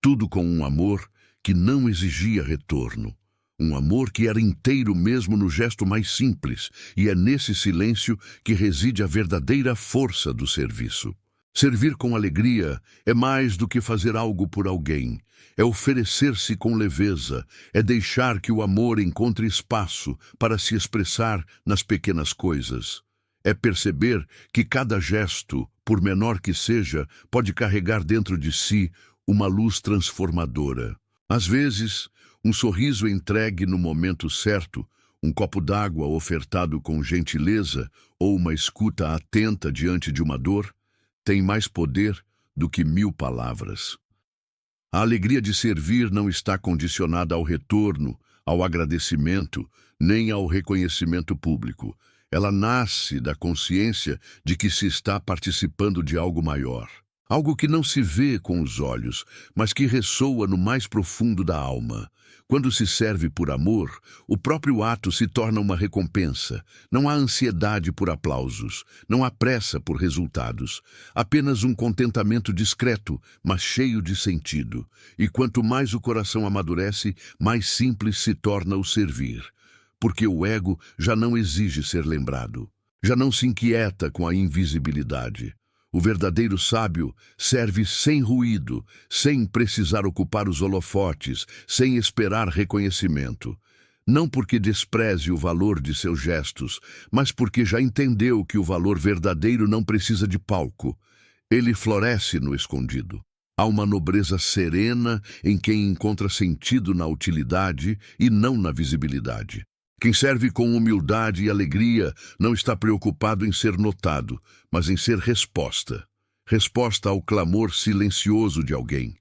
Tudo com um amor que não exigia retorno. Um amor que era inteiro mesmo no gesto mais simples, e é nesse silêncio que reside a verdadeira força do serviço. Servir com alegria é mais do que fazer algo por alguém. É oferecer-se com leveza, é deixar que o amor encontre espaço para se expressar nas pequenas coisas. É perceber que cada gesto, por menor que seja, pode carregar dentro de si uma luz transformadora. Às vezes, um sorriso entregue no momento certo, um copo d'água ofertado com gentileza ou uma escuta atenta diante de uma dor, tem mais poder do que 1000 palavras. A alegria de servir não está condicionada ao retorno, ao agradecimento, nem ao reconhecimento público. Ela nasce da consciência de que se está participando de algo maior. Algo que não se vê com os olhos, mas que ressoa no mais profundo da alma. Quando se serve por amor, o próprio ato se torna uma recompensa. Não há ansiedade por aplausos, não há pressa por resultados. Apenas um contentamento discreto, mas cheio de sentido. E quanto mais o coração amadurece, mais simples se torna o servir. Porque o ego já não exige ser lembrado. Já não se inquieta com a invisibilidade. O verdadeiro sábio serve sem ruído, sem precisar ocupar os holofotes, sem esperar reconhecimento. Não porque despreze o valor de seus gestos, mas porque já entendeu que o valor verdadeiro não precisa de palco. Ele floresce no escondido. Há uma nobreza serena em quem encontra sentido na utilidade e não na visibilidade. Quem serve com humildade e alegria não está preocupado em ser notado, mas em ser resposta. Resposta ao clamor silencioso de alguém.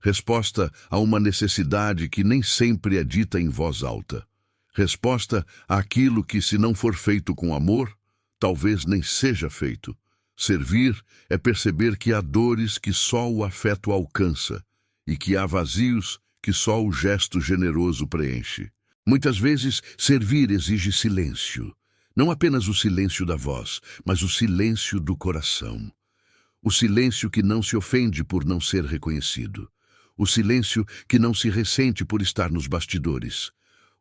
Resposta a uma necessidade que nem sempre é dita em voz alta. Resposta àquilo que, se não for feito com amor, talvez nem seja feito. Servir é perceber que há dores que só o afeto alcança e que há vazios que só o gesto generoso preenche. Muitas vezes, servir exige silêncio. Não apenas o silêncio da voz, mas o silêncio do coração. O silêncio que não se ofende por não ser reconhecido. O silêncio que não se ressente por estar nos bastidores.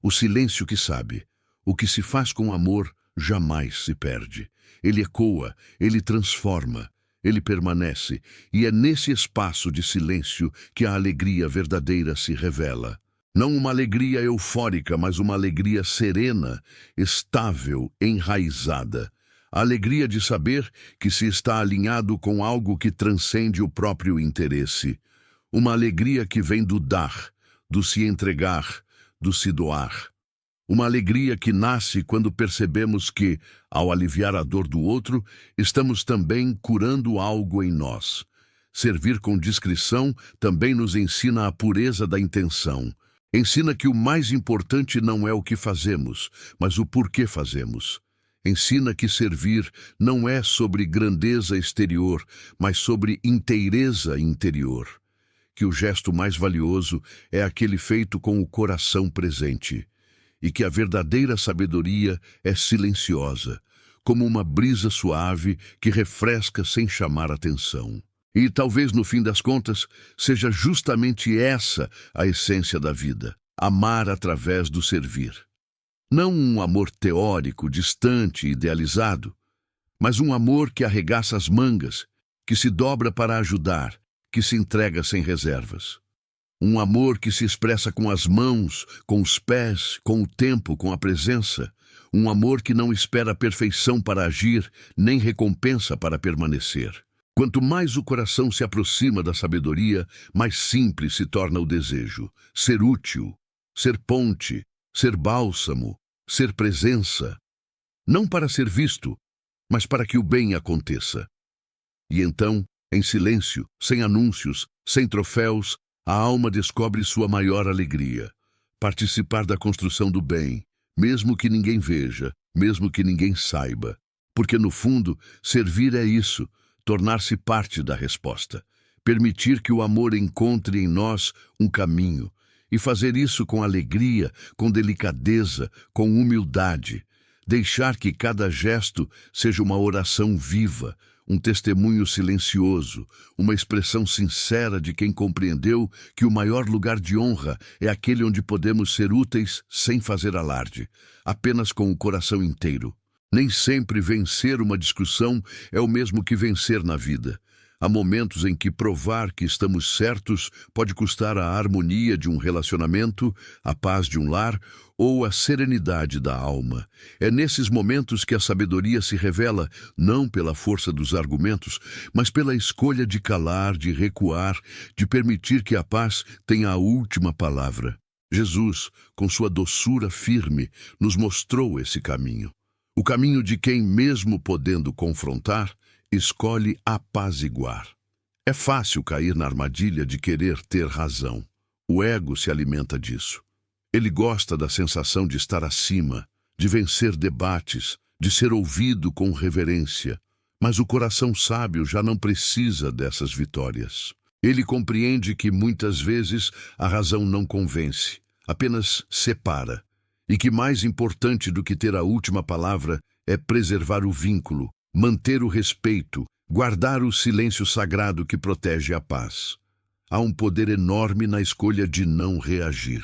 O silêncio que sabe, o que se faz com amor jamais se perde. Ele ecoa, ele transforma, ele permanece, e é nesse espaço de silêncio que a alegria verdadeira se revela. Não uma alegria eufórica, mas uma alegria serena, estável, enraizada. A alegria de saber que se está alinhado com algo que transcende o próprio interesse. Uma alegria que vem do dar, do se entregar, do se doar. Uma alegria que nasce quando percebemos que, ao aliviar a dor do outro, estamos também curando algo em nós. Servir com discrição também nos ensina a pureza da intenção. Ensina que o mais importante não é o que fazemos, mas o porquê fazemos. Ensina que servir não é sobre grandeza exterior, mas sobre inteireza interior. Que o gesto mais valioso é aquele feito com o coração presente. E que a verdadeira sabedoria é silenciosa, como uma brisa suave que refresca sem chamar atenção. E talvez, no fim das contas, seja justamente essa a essência da vida: amar através do servir. Não um amor teórico, distante e idealizado, mas um amor que arregaça as mangas, que se dobra para ajudar, que se entrega sem reservas. Um amor que se expressa com as mãos, com os pés, com o tempo, com a presença. Um amor que não espera a perfeição para agir, nem recompensa para permanecer. Quanto mais o coração se aproxima da sabedoria, mais simples se torna o desejo. Ser útil, ser ponte, ser bálsamo, ser presença. Não para ser visto, mas para que o bem aconteça. E então, em silêncio, sem anúncios, sem troféus, a alma descobre sua maior alegria: participar da construção do bem, mesmo que ninguém veja, mesmo que ninguém saiba. Porque, no fundo, servir é isso, tornar-se parte da resposta. Permitir que o amor encontre em nós um caminho. E fazer isso com alegria, com delicadeza, com humildade. Deixar que cada gesto seja uma oração viva, um testemunho silencioso, uma expressão sincera de quem compreendeu que o maior lugar de honra é aquele onde podemos ser úteis sem fazer alarde, apenas com o coração inteiro. Nem sempre vencer uma discussão é o mesmo que vencer na vida. Há momentos em que provar que estamos certos pode custar a harmonia de um relacionamento, a paz de um lar ou a serenidade da alma. É nesses momentos que a sabedoria se revela, não pela força dos argumentos, mas pela escolha de calar, de recuar, de permitir que a paz tenha a última palavra. Jesus, com sua doçura firme, nos mostrou esse caminho. O caminho de quem, mesmo podendo confrontar, escolhe apaziguar. É fácil cair na armadilha de querer ter razão. O ego se alimenta disso. Ele gosta da sensação de estar acima, de vencer debates, de ser ouvido com reverência. Mas o coração sábio já não precisa dessas vitórias. Ele compreende que muitas vezes a razão não convence, apenas separa. E que mais importante do que ter a última palavra é preservar o vínculo, manter o respeito, guardar o silêncio sagrado que protege a paz. Há um poder enorme na escolha de não reagir.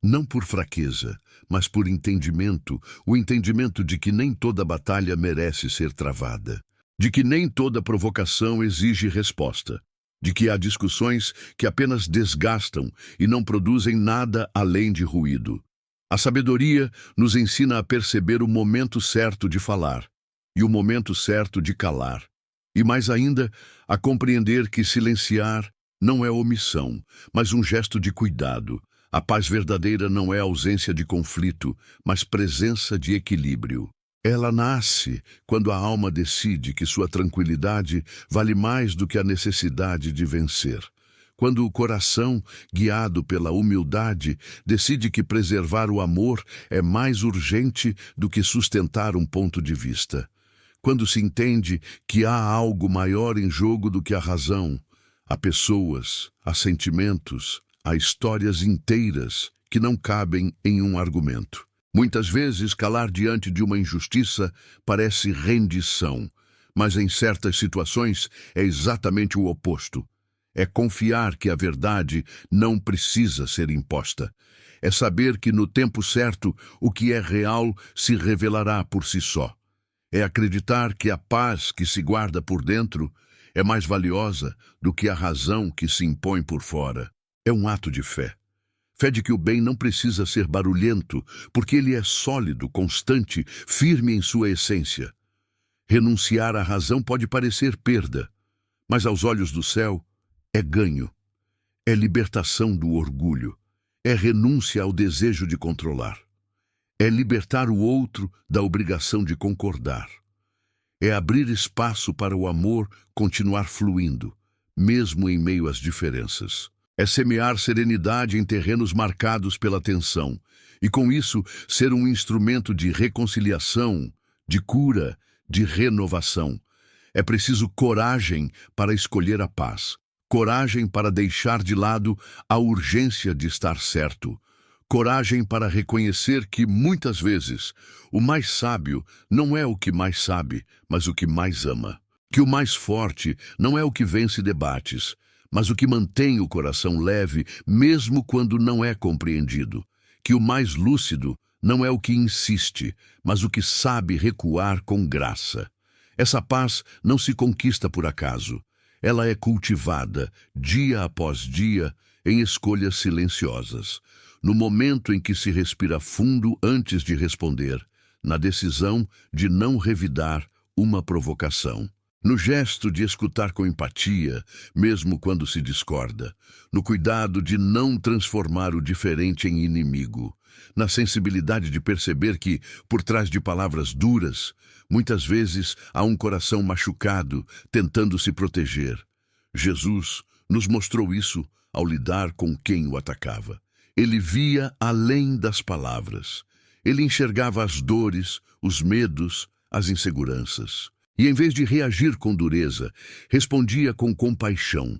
Não por fraqueza, mas por entendimento, o entendimento de que nem toda batalha merece ser travada, de que nem toda provocação exige resposta, de que há discussões que apenas desgastam e não produzem nada além de ruído. A sabedoria nos ensina a perceber o momento certo de falar e o momento certo de calar. E mais ainda, a compreender que silenciar não é omissão, mas um gesto de cuidado. A paz verdadeira não é ausência de conflito, mas presença de equilíbrio. Ela nasce quando a alma decide que sua tranquilidade vale mais do que a necessidade de vencer. Quando o coração, guiado pela humildade, decide que preservar o amor é mais urgente do que sustentar um ponto de vista. Quando se entende que há algo maior em jogo do que a razão, há pessoas, há sentimentos, há histórias inteiras que não cabem em um argumento. Muitas vezes, calar diante de uma injustiça parece rendição, mas em certas situações é exatamente o oposto. É confiar que a verdade não precisa ser imposta. É saber que no tempo certo o que é real se revelará por si só. É acreditar que a paz que se guarda por dentro é mais valiosa do que a razão que se impõe por fora. É um ato de fé. Fé de que o bem não precisa ser barulhento, porque ele é sólido, constante, firme em sua essência. Renunciar à razão pode parecer perda, mas aos olhos do céu, é ganho, é libertação do orgulho, é renúncia ao desejo de controlar, é libertar o outro da obrigação de concordar, é abrir espaço para o amor continuar fluindo, mesmo em meio às diferenças. É semear serenidade em terrenos marcados pela tensão, e com isso ser um instrumento de reconciliação, de cura, de renovação. É preciso coragem para escolher a paz. Coragem para deixar de lado a urgência de estar certo. Coragem para reconhecer que, muitas vezes, o mais sábio não é o que mais sabe, mas o que mais ama. Que o mais forte não é o que vence debates, mas o que mantém o coração leve, mesmo quando não é compreendido. Que o mais lúcido não é o que insiste, mas o que sabe recuar com graça. Essa paz não se conquista por acaso. Ela é cultivada, dia após dia, em escolhas silenciosas. No momento em que se respira fundo antes de responder, na decisão de não revidar uma provocação. No gesto de escutar com empatia, mesmo quando se discorda. No cuidado de não transformar o diferente em inimigo. Na sensibilidade de perceber que, por trás de palavras duras, muitas vezes há um coração machucado tentando se proteger. Jesus nos mostrou isso ao lidar com quem o atacava. Ele via além das palavras. Ele enxergava as dores, os medos, as inseguranças. E em vez de reagir com dureza, respondia com compaixão.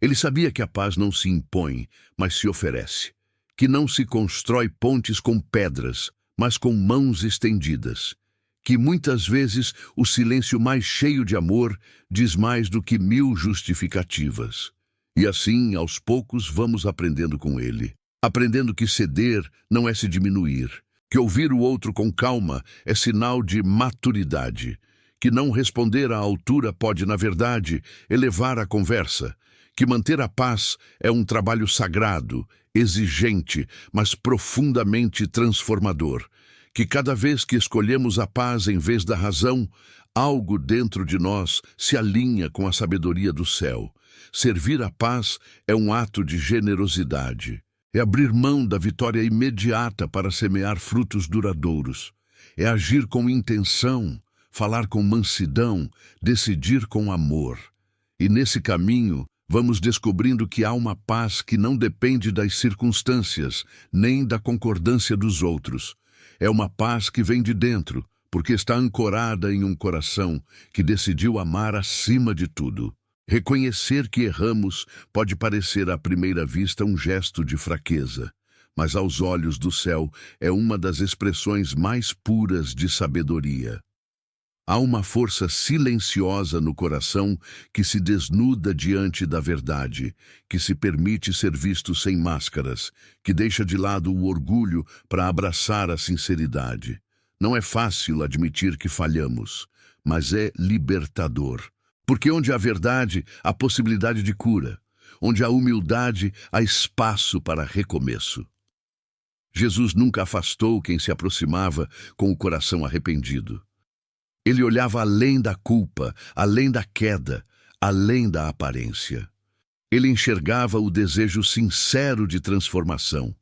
Ele sabia que a paz não se impõe, mas se oferece. Que não se constrói pontes com pedras, mas com mãos estendidas. Que muitas vezes o silêncio mais cheio de amor diz mais do que 1000 justificativas. E assim, aos poucos, vamos aprendendo com ele. Aprendendo que ceder não é se diminuir. Que ouvir o outro com calma é sinal de maturidade. Que não responder à altura pode, na verdade, elevar a conversa. Que manter a paz é um trabalho sagrado, exigente, mas profundamente transformador. Que cada vez que escolhemos a paz em vez da razão, algo dentro de nós se alinha com a sabedoria do céu. Servir a paz é um ato de generosidade. É abrir mão da vitória imediata para semear frutos duradouros. É agir com intenção, falar com mansidão, decidir com amor. E nesse caminho, vamos descobrindo que há uma paz que não depende das circunstâncias, nem da concordância dos outros. É uma paz que vem de dentro, porque está ancorada em um coração que decidiu amar acima de tudo. Reconhecer que erramos pode parecer à primeira vista um gesto de fraqueza, mas aos olhos do céu é uma das expressões mais puras de sabedoria. Há uma força silenciosa no coração que se desnuda diante da verdade, que se permite ser visto sem máscaras, que deixa de lado o orgulho para abraçar a sinceridade. Não é fácil admitir que falhamos, mas é libertador. Porque onde há verdade, há possibilidade de cura. Onde há humildade, há espaço para recomeço. Jesus nunca afastou quem se aproximava com o coração arrependido. Ele olhava além da culpa, além da queda, além da aparência. Ele enxergava o desejo sincero de transformação,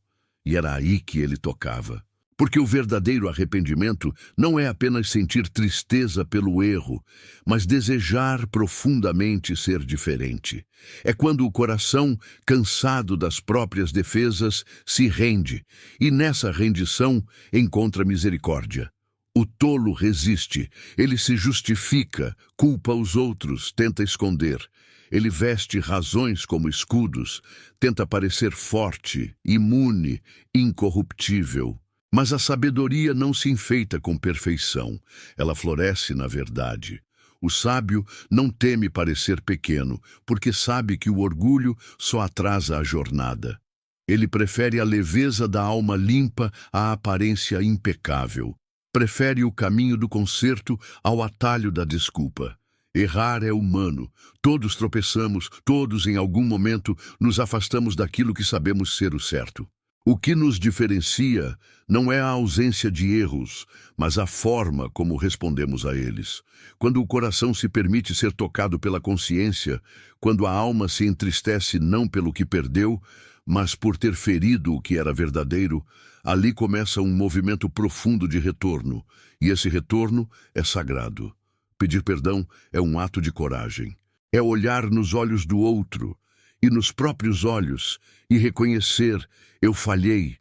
e era aí que ele tocava. Porque o verdadeiro arrependimento não é apenas sentir tristeza pelo erro, mas desejar profundamente ser diferente. É quando o coração, cansado das próprias defesas, se rende, e nessa rendição encontra misericórdia. O tolo resiste, ele se justifica, culpa os outros, tenta esconder. Ele veste razões como escudos, tenta parecer forte, imune, incorruptível. Mas a sabedoria não se enfeita com perfeição, ela floresce na verdade. O sábio não teme parecer pequeno, porque sabe que o orgulho só atrasa a jornada. Ele prefere a leveza da alma limpa à aparência impecável. Prefere o caminho do conserto ao atalho da desculpa. Errar é humano. Todos tropeçamos, todos em algum momento nos afastamos daquilo que sabemos ser o certo. O que nos diferencia não é a ausência de erros, mas a forma como respondemos a eles. Quando o coração se permite ser tocado pela consciência, quando a alma se entristece não pelo que perdeu, mas por ter ferido o que era verdadeiro, ali começa um movimento profundo de retorno, e esse retorno é sagrado. Pedir perdão é um ato de coragem. É olhar nos olhos do outro, e nos próprios olhos, e reconhecer: eu falhei,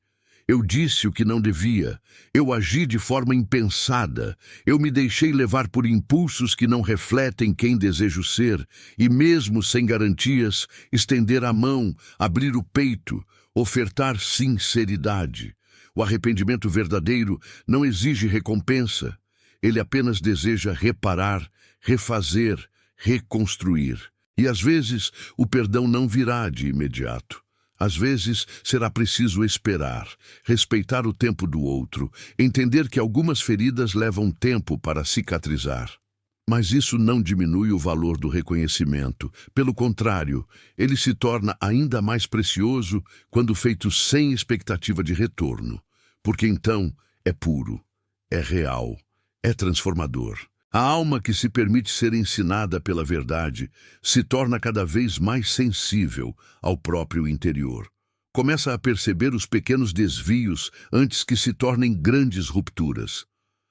eu disse o que não devia, eu agi de forma impensada, eu me deixei levar por impulsos que não refletem quem desejo ser, e mesmo sem garantias, estender a mão, abrir o peito, ofertar sinceridade. O arrependimento verdadeiro não exige recompensa, ele apenas deseja reparar, refazer, reconstruir. E às vezes o perdão não virá de imediato. Às vezes será preciso esperar, respeitar o tempo do outro, entender que algumas feridas levam tempo para cicatrizar. Mas isso não diminui o valor do reconhecimento. Pelo contrário, ele se torna ainda mais precioso quando feito sem expectativa de retorno, porque então é puro, é real, é transformador. A alma que se permite ser ensinada pela verdade se torna cada vez mais sensível ao próprio interior. Começa a perceber os pequenos desvios antes que se tornem grandes rupturas.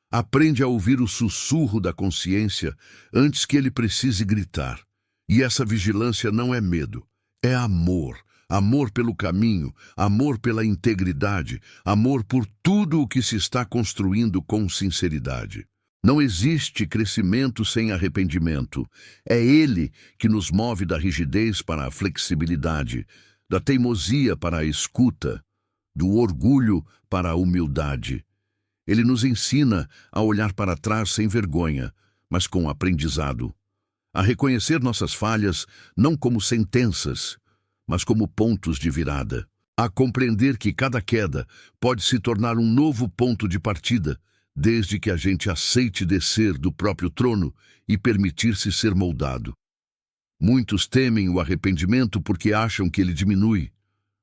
Aprende a ouvir o sussurro da consciência antes que ele precise gritar. E essa vigilância não é medo, é amor. Amor pelo caminho, amor pela integridade, amor por tudo o que se está construindo com sinceridade. Não existe crescimento sem arrependimento. É ele que nos move da rigidez para a flexibilidade, da teimosia para a escuta, do orgulho para a humildade. Ele nos ensina a olhar para trás sem vergonha, mas com aprendizado. A reconhecer nossas falhas não como sentenças, mas como pontos de virada. A compreender que cada queda pode se tornar um novo ponto de partida, desde que a gente aceite descer do próprio trono e permitir-se ser moldado. Muitos temem o arrependimento porque acham que ele diminui,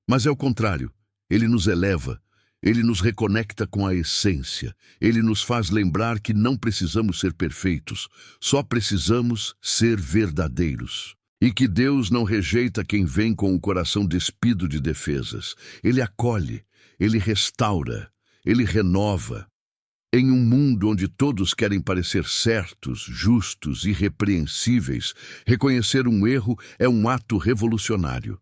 mas é o contrário. Ele nos eleva, ele nos reconecta com a essência, ele nos faz lembrar que não precisamos ser perfeitos, só precisamos ser verdadeiros. E que Deus não rejeita quem vem com o coração despido de defesas. Ele acolhe, ele restaura, ele renova. Em um mundo onde todos querem parecer certos, justos, irrepreensíveis, reconhecer um erro é um ato revolucionário,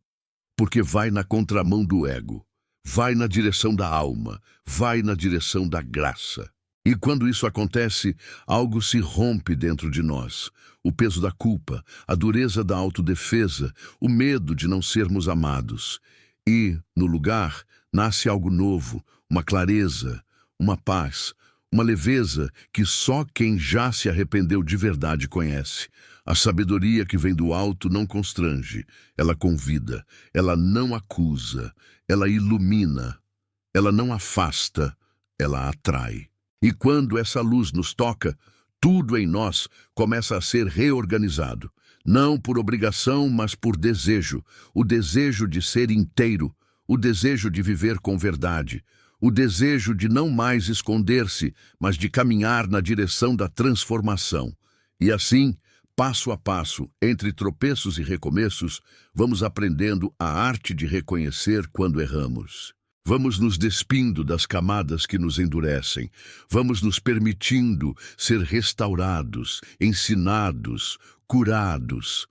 porque vai na contramão do ego, vai na direção da alma, vai na direção da graça. E quando isso acontece, algo se rompe dentro de nós. O peso da culpa, a dureza da autodefesa, o medo de não sermos amados. E, no lugar, nasce algo novo, uma clareza, uma paz, uma leveza que só quem já se arrependeu de verdade conhece. A sabedoria que vem do alto não constrange, ela convida, ela não acusa, ela ilumina, ela não afasta, ela atrai. E quando essa luz nos toca, tudo em nós começa a ser reorganizado. Não por obrigação, mas por desejo. O desejo de ser inteiro, o desejo de viver com verdade, o desejo de não mais esconder-se, mas de caminhar na direção da transformação. E assim, passo a passo, entre tropeços e recomeços, vamos aprendendo a arte de reconhecer quando erramos. Vamos nos despindo das camadas que nos endurecem. Vamos nos permitindo ser restaurados, ensinados, curados.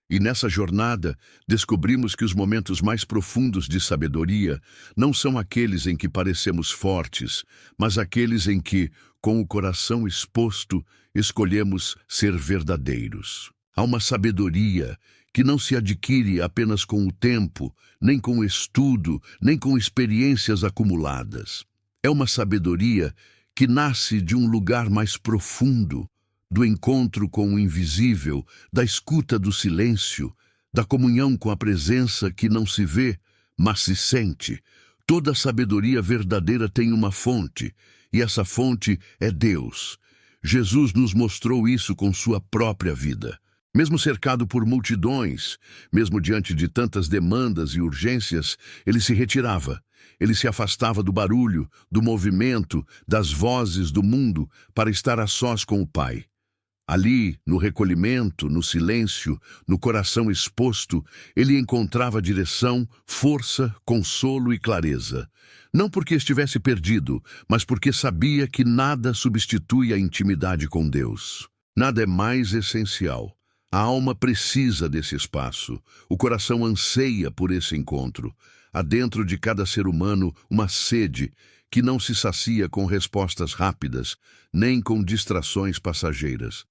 E nessa jornada, descobrimos que os momentos mais profundos de sabedoria não são aqueles em que parecemos fortes, mas aqueles em que, com o coração exposto, escolhemos ser verdadeiros. Há uma sabedoria que não se adquire apenas com o tempo, nem com o estudo, nem com experiências acumuladas. É uma sabedoria que nasce de um lugar mais profundo, do encontro com o invisível, da escuta do silêncio, da comunhão com a presença que não se vê, mas se sente. Toda sabedoria verdadeira tem uma fonte, e essa fonte é Deus. Jesus nos mostrou isso com sua própria vida. Mesmo cercado por multidões, mesmo diante de tantas demandas e urgências, ele se retirava. Ele se afastava do barulho, do movimento, das vozes do mundo, para estar a sós com o Pai. Ali, no recolhimento, no silêncio, no coração exposto, ele encontrava direção, força, consolo e clareza. Não porque estivesse perdido, mas porque sabia que nada substitui a intimidade com Deus. Nada é mais essencial. A alma precisa desse espaço. O coração anseia por esse encontro. Há dentro de cada ser humano uma sede que não se sacia com respostas rápidas, nem com distrações passageiras.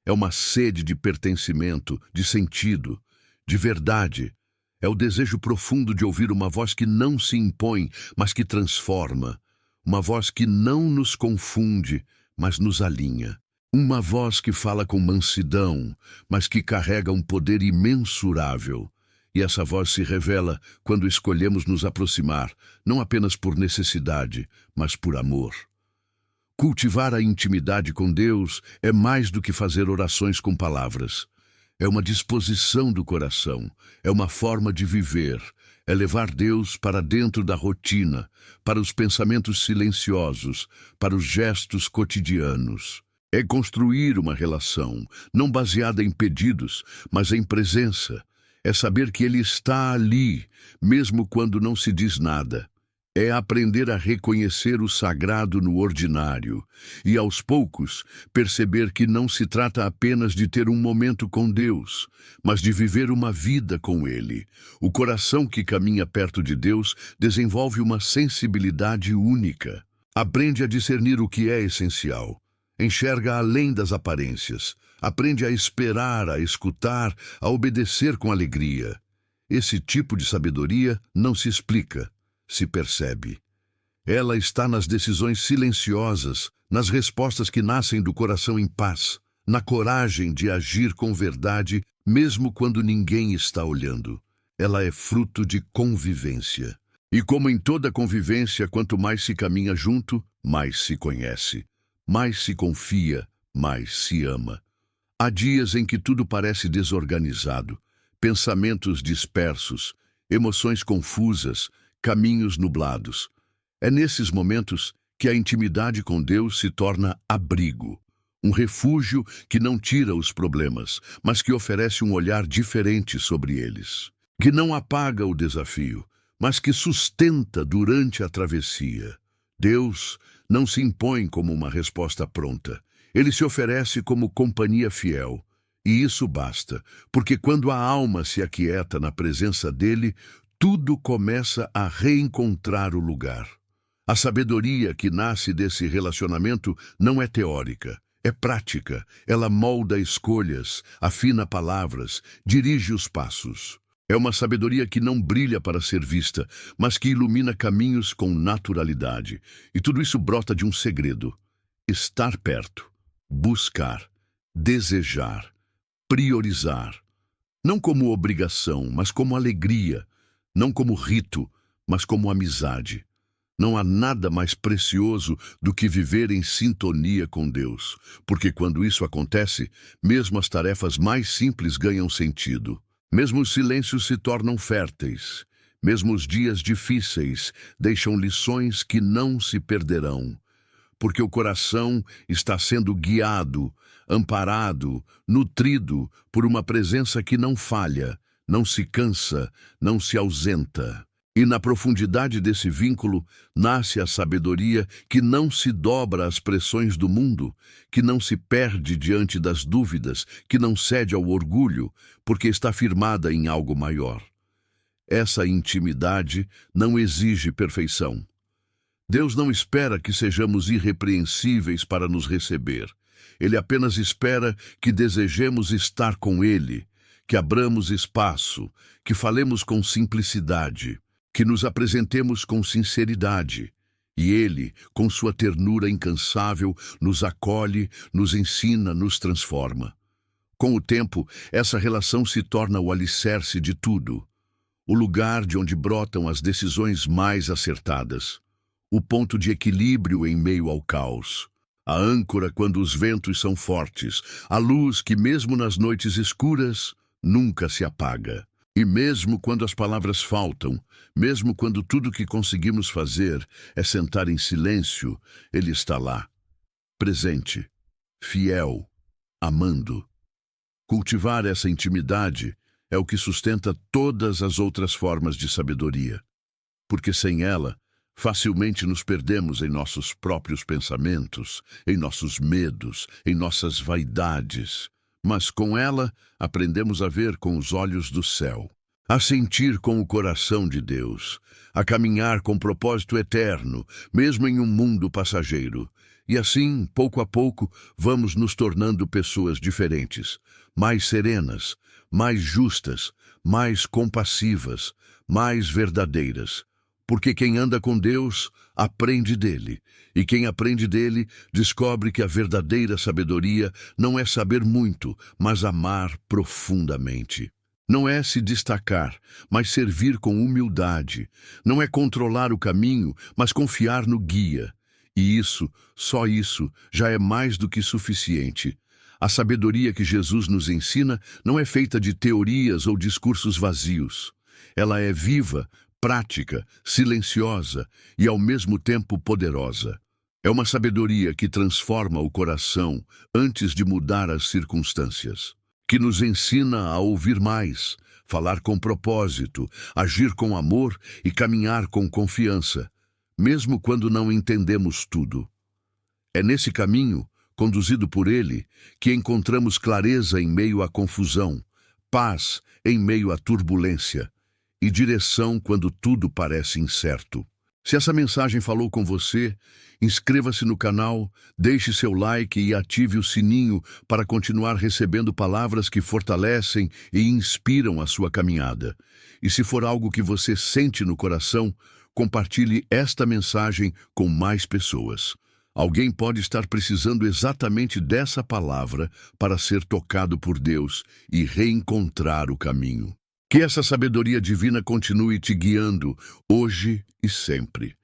É uma sede de pertencimento, de sentido, de verdade. É o desejo profundo de ouvir uma voz que não se impõe, mas que transforma. Uma voz que não nos confunde, mas nos alinha. Uma voz que fala com mansidão, mas que carrega um poder imensurável. E essa voz se revela quando escolhemos nos aproximar, não apenas por necessidade, mas por amor. Cultivar a intimidade com Deus é mais do que fazer orações com palavras. É uma disposição do coração, é uma forma de viver, é levar Deus para dentro da rotina, para os pensamentos silenciosos, para os gestos cotidianos. É construir uma relação, não baseada em pedidos, mas em presença. É saber que Ele está ali, mesmo quando não se diz nada. É aprender a reconhecer o sagrado no ordinário e, aos poucos, perceber que não se trata apenas de ter um momento com Deus, mas de viver uma vida com Ele. O coração que caminha perto de Deus desenvolve uma sensibilidade única. Aprende a discernir o que é essencial. Enxerga além das aparências. Aprende a esperar, a escutar, a obedecer com alegria. Esse tipo de sabedoria não se explica, se percebe. Ela está nas decisões silenciosas, nas respostas que nascem do coração em paz, na coragem de agir com verdade, mesmo quando ninguém está olhando. Ela é fruto de convivência. E como em toda convivência, quanto mais se caminha junto, mais se conhece. Mais se confia, mais se ama. Há dias em que tudo parece desorganizado, pensamentos dispersos, emoções confusas, caminhos nublados. É nesses momentos que a intimidade com Deus se torna abrigo, um refúgio que não tira os problemas, mas que oferece um olhar diferente sobre eles, que não apaga o desafio, mas que sustenta durante a travessia. Deus não se impõe como uma resposta pronta. Ele se oferece como companhia fiel. E isso basta, porque quando a alma se aquieta na presença dele, tudo começa a reencontrar o lugar. A sabedoria que nasce desse relacionamento não é teórica, é prática. Ela molda escolhas, afina palavras, dirige os passos. É uma sabedoria que não brilha para ser vista, mas que ilumina caminhos com naturalidade. E tudo isso brota de um segredo: estar perto, buscar, desejar, priorizar. Não como obrigação, mas como alegria. Não como rito, mas como amizade. Não há nada mais precioso do que viver em sintonia com Deus, porque quando isso acontece, mesmo as tarefas mais simples ganham sentido. Mesmo os silêncios se tornam férteis. Mesmo os dias difíceis deixam lições que não se perderão. Porque o coração está sendo guiado, amparado, nutrido por uma presença que não falha, não se cansa, não se ausenta. E na profundidade desse vínculo nasce a sabedoria que não se dobra às pressões do mundo, que não se perde diante das dúvidas, que não cede ao orgulho, porque está firmada em algo maior. Essa intimidade não exige perfeição. Deus não espera que sejamos irrepreensíveis para nos receber. Ele apenas espera que desejemos estar com Ele, que abramos espaço, que falemos com simplicidade, que nos apresentemos com sinceridade. E Ele, com sua ternura incansável, nos acolhe, nos ensina, nos transforma. Com o tempo, essa relação se torna o alicerce de tudo, o lugar de onde brotam as decisões mais acertadas, o ponto de equilíbrio em meio ao caos, a âncora quando os ventos são fortes, a luz que, mesmo nas noites escuras, nunca se apaga. E mesmo quando as palavras faltam, mesmo quando tudo que conseguimos fazer é sentar em silêncio, Ele está lá, presente, fiel, amando. Cultivar essa intimidade é o que sustenta todas as outras formas de sabedoria, porque sem ela, facilmente nos perdemos em nossos próprios pensamentos, em nossos medos, em nossas vaidades. Mas com ela, aprendemos a ver com os olhos do céu, a sentir com o coração de Deus, a caminhar com propósito eterno, mesmo em um mundo passageiro. E assim, pouco a pouco, vamos nos tornando pessoas diferentes, mais serenas, mais justas, mais compassivas, mais verdadeiras, Porque quem anda com Deus aprende dele, e quem aprende dele descobre que a verdadeira sabedoria não é saber muito, mas amar profundamente. Não é se destacar, mas servir com humildade. Não é controlar o caminho, mas confiar no guia. E isso, só isso, já é mais do que suficiente. A sabedoria que Jesus nos ensina não é feita de teorias ou discursos vazios. Ela é viva, prática, silenciosa e ao mesmo tempo poderosa. É uma sabedoria que transforma o coração antes de mudar as circunstâncias, que nos ensina a ouvir mais, falar com propósito, agir com amor e caminhar com confiança, mesmo quando não entendemos tudo. É nesse caminho, conduzido por Ele, que encontramos clareza em meio à confusão, paz em meio à turbulência e direção quando tudo parece incerto. Se essa mensagem falou com você, inscreva-se no canal, deixe seu like e ative o sininho para continuar recebendo palavras que fortalecem e inspiram a sua caminhada. E se for algo que você sente no coração, compartilhe esta mensagem com mais pessoas. Alguém pode estar precisando exatamente dessa palavra para ser tocado por Deus e reencontrar o caminho. Que essa sabedoria divina continue te guiando, hoje e sempre.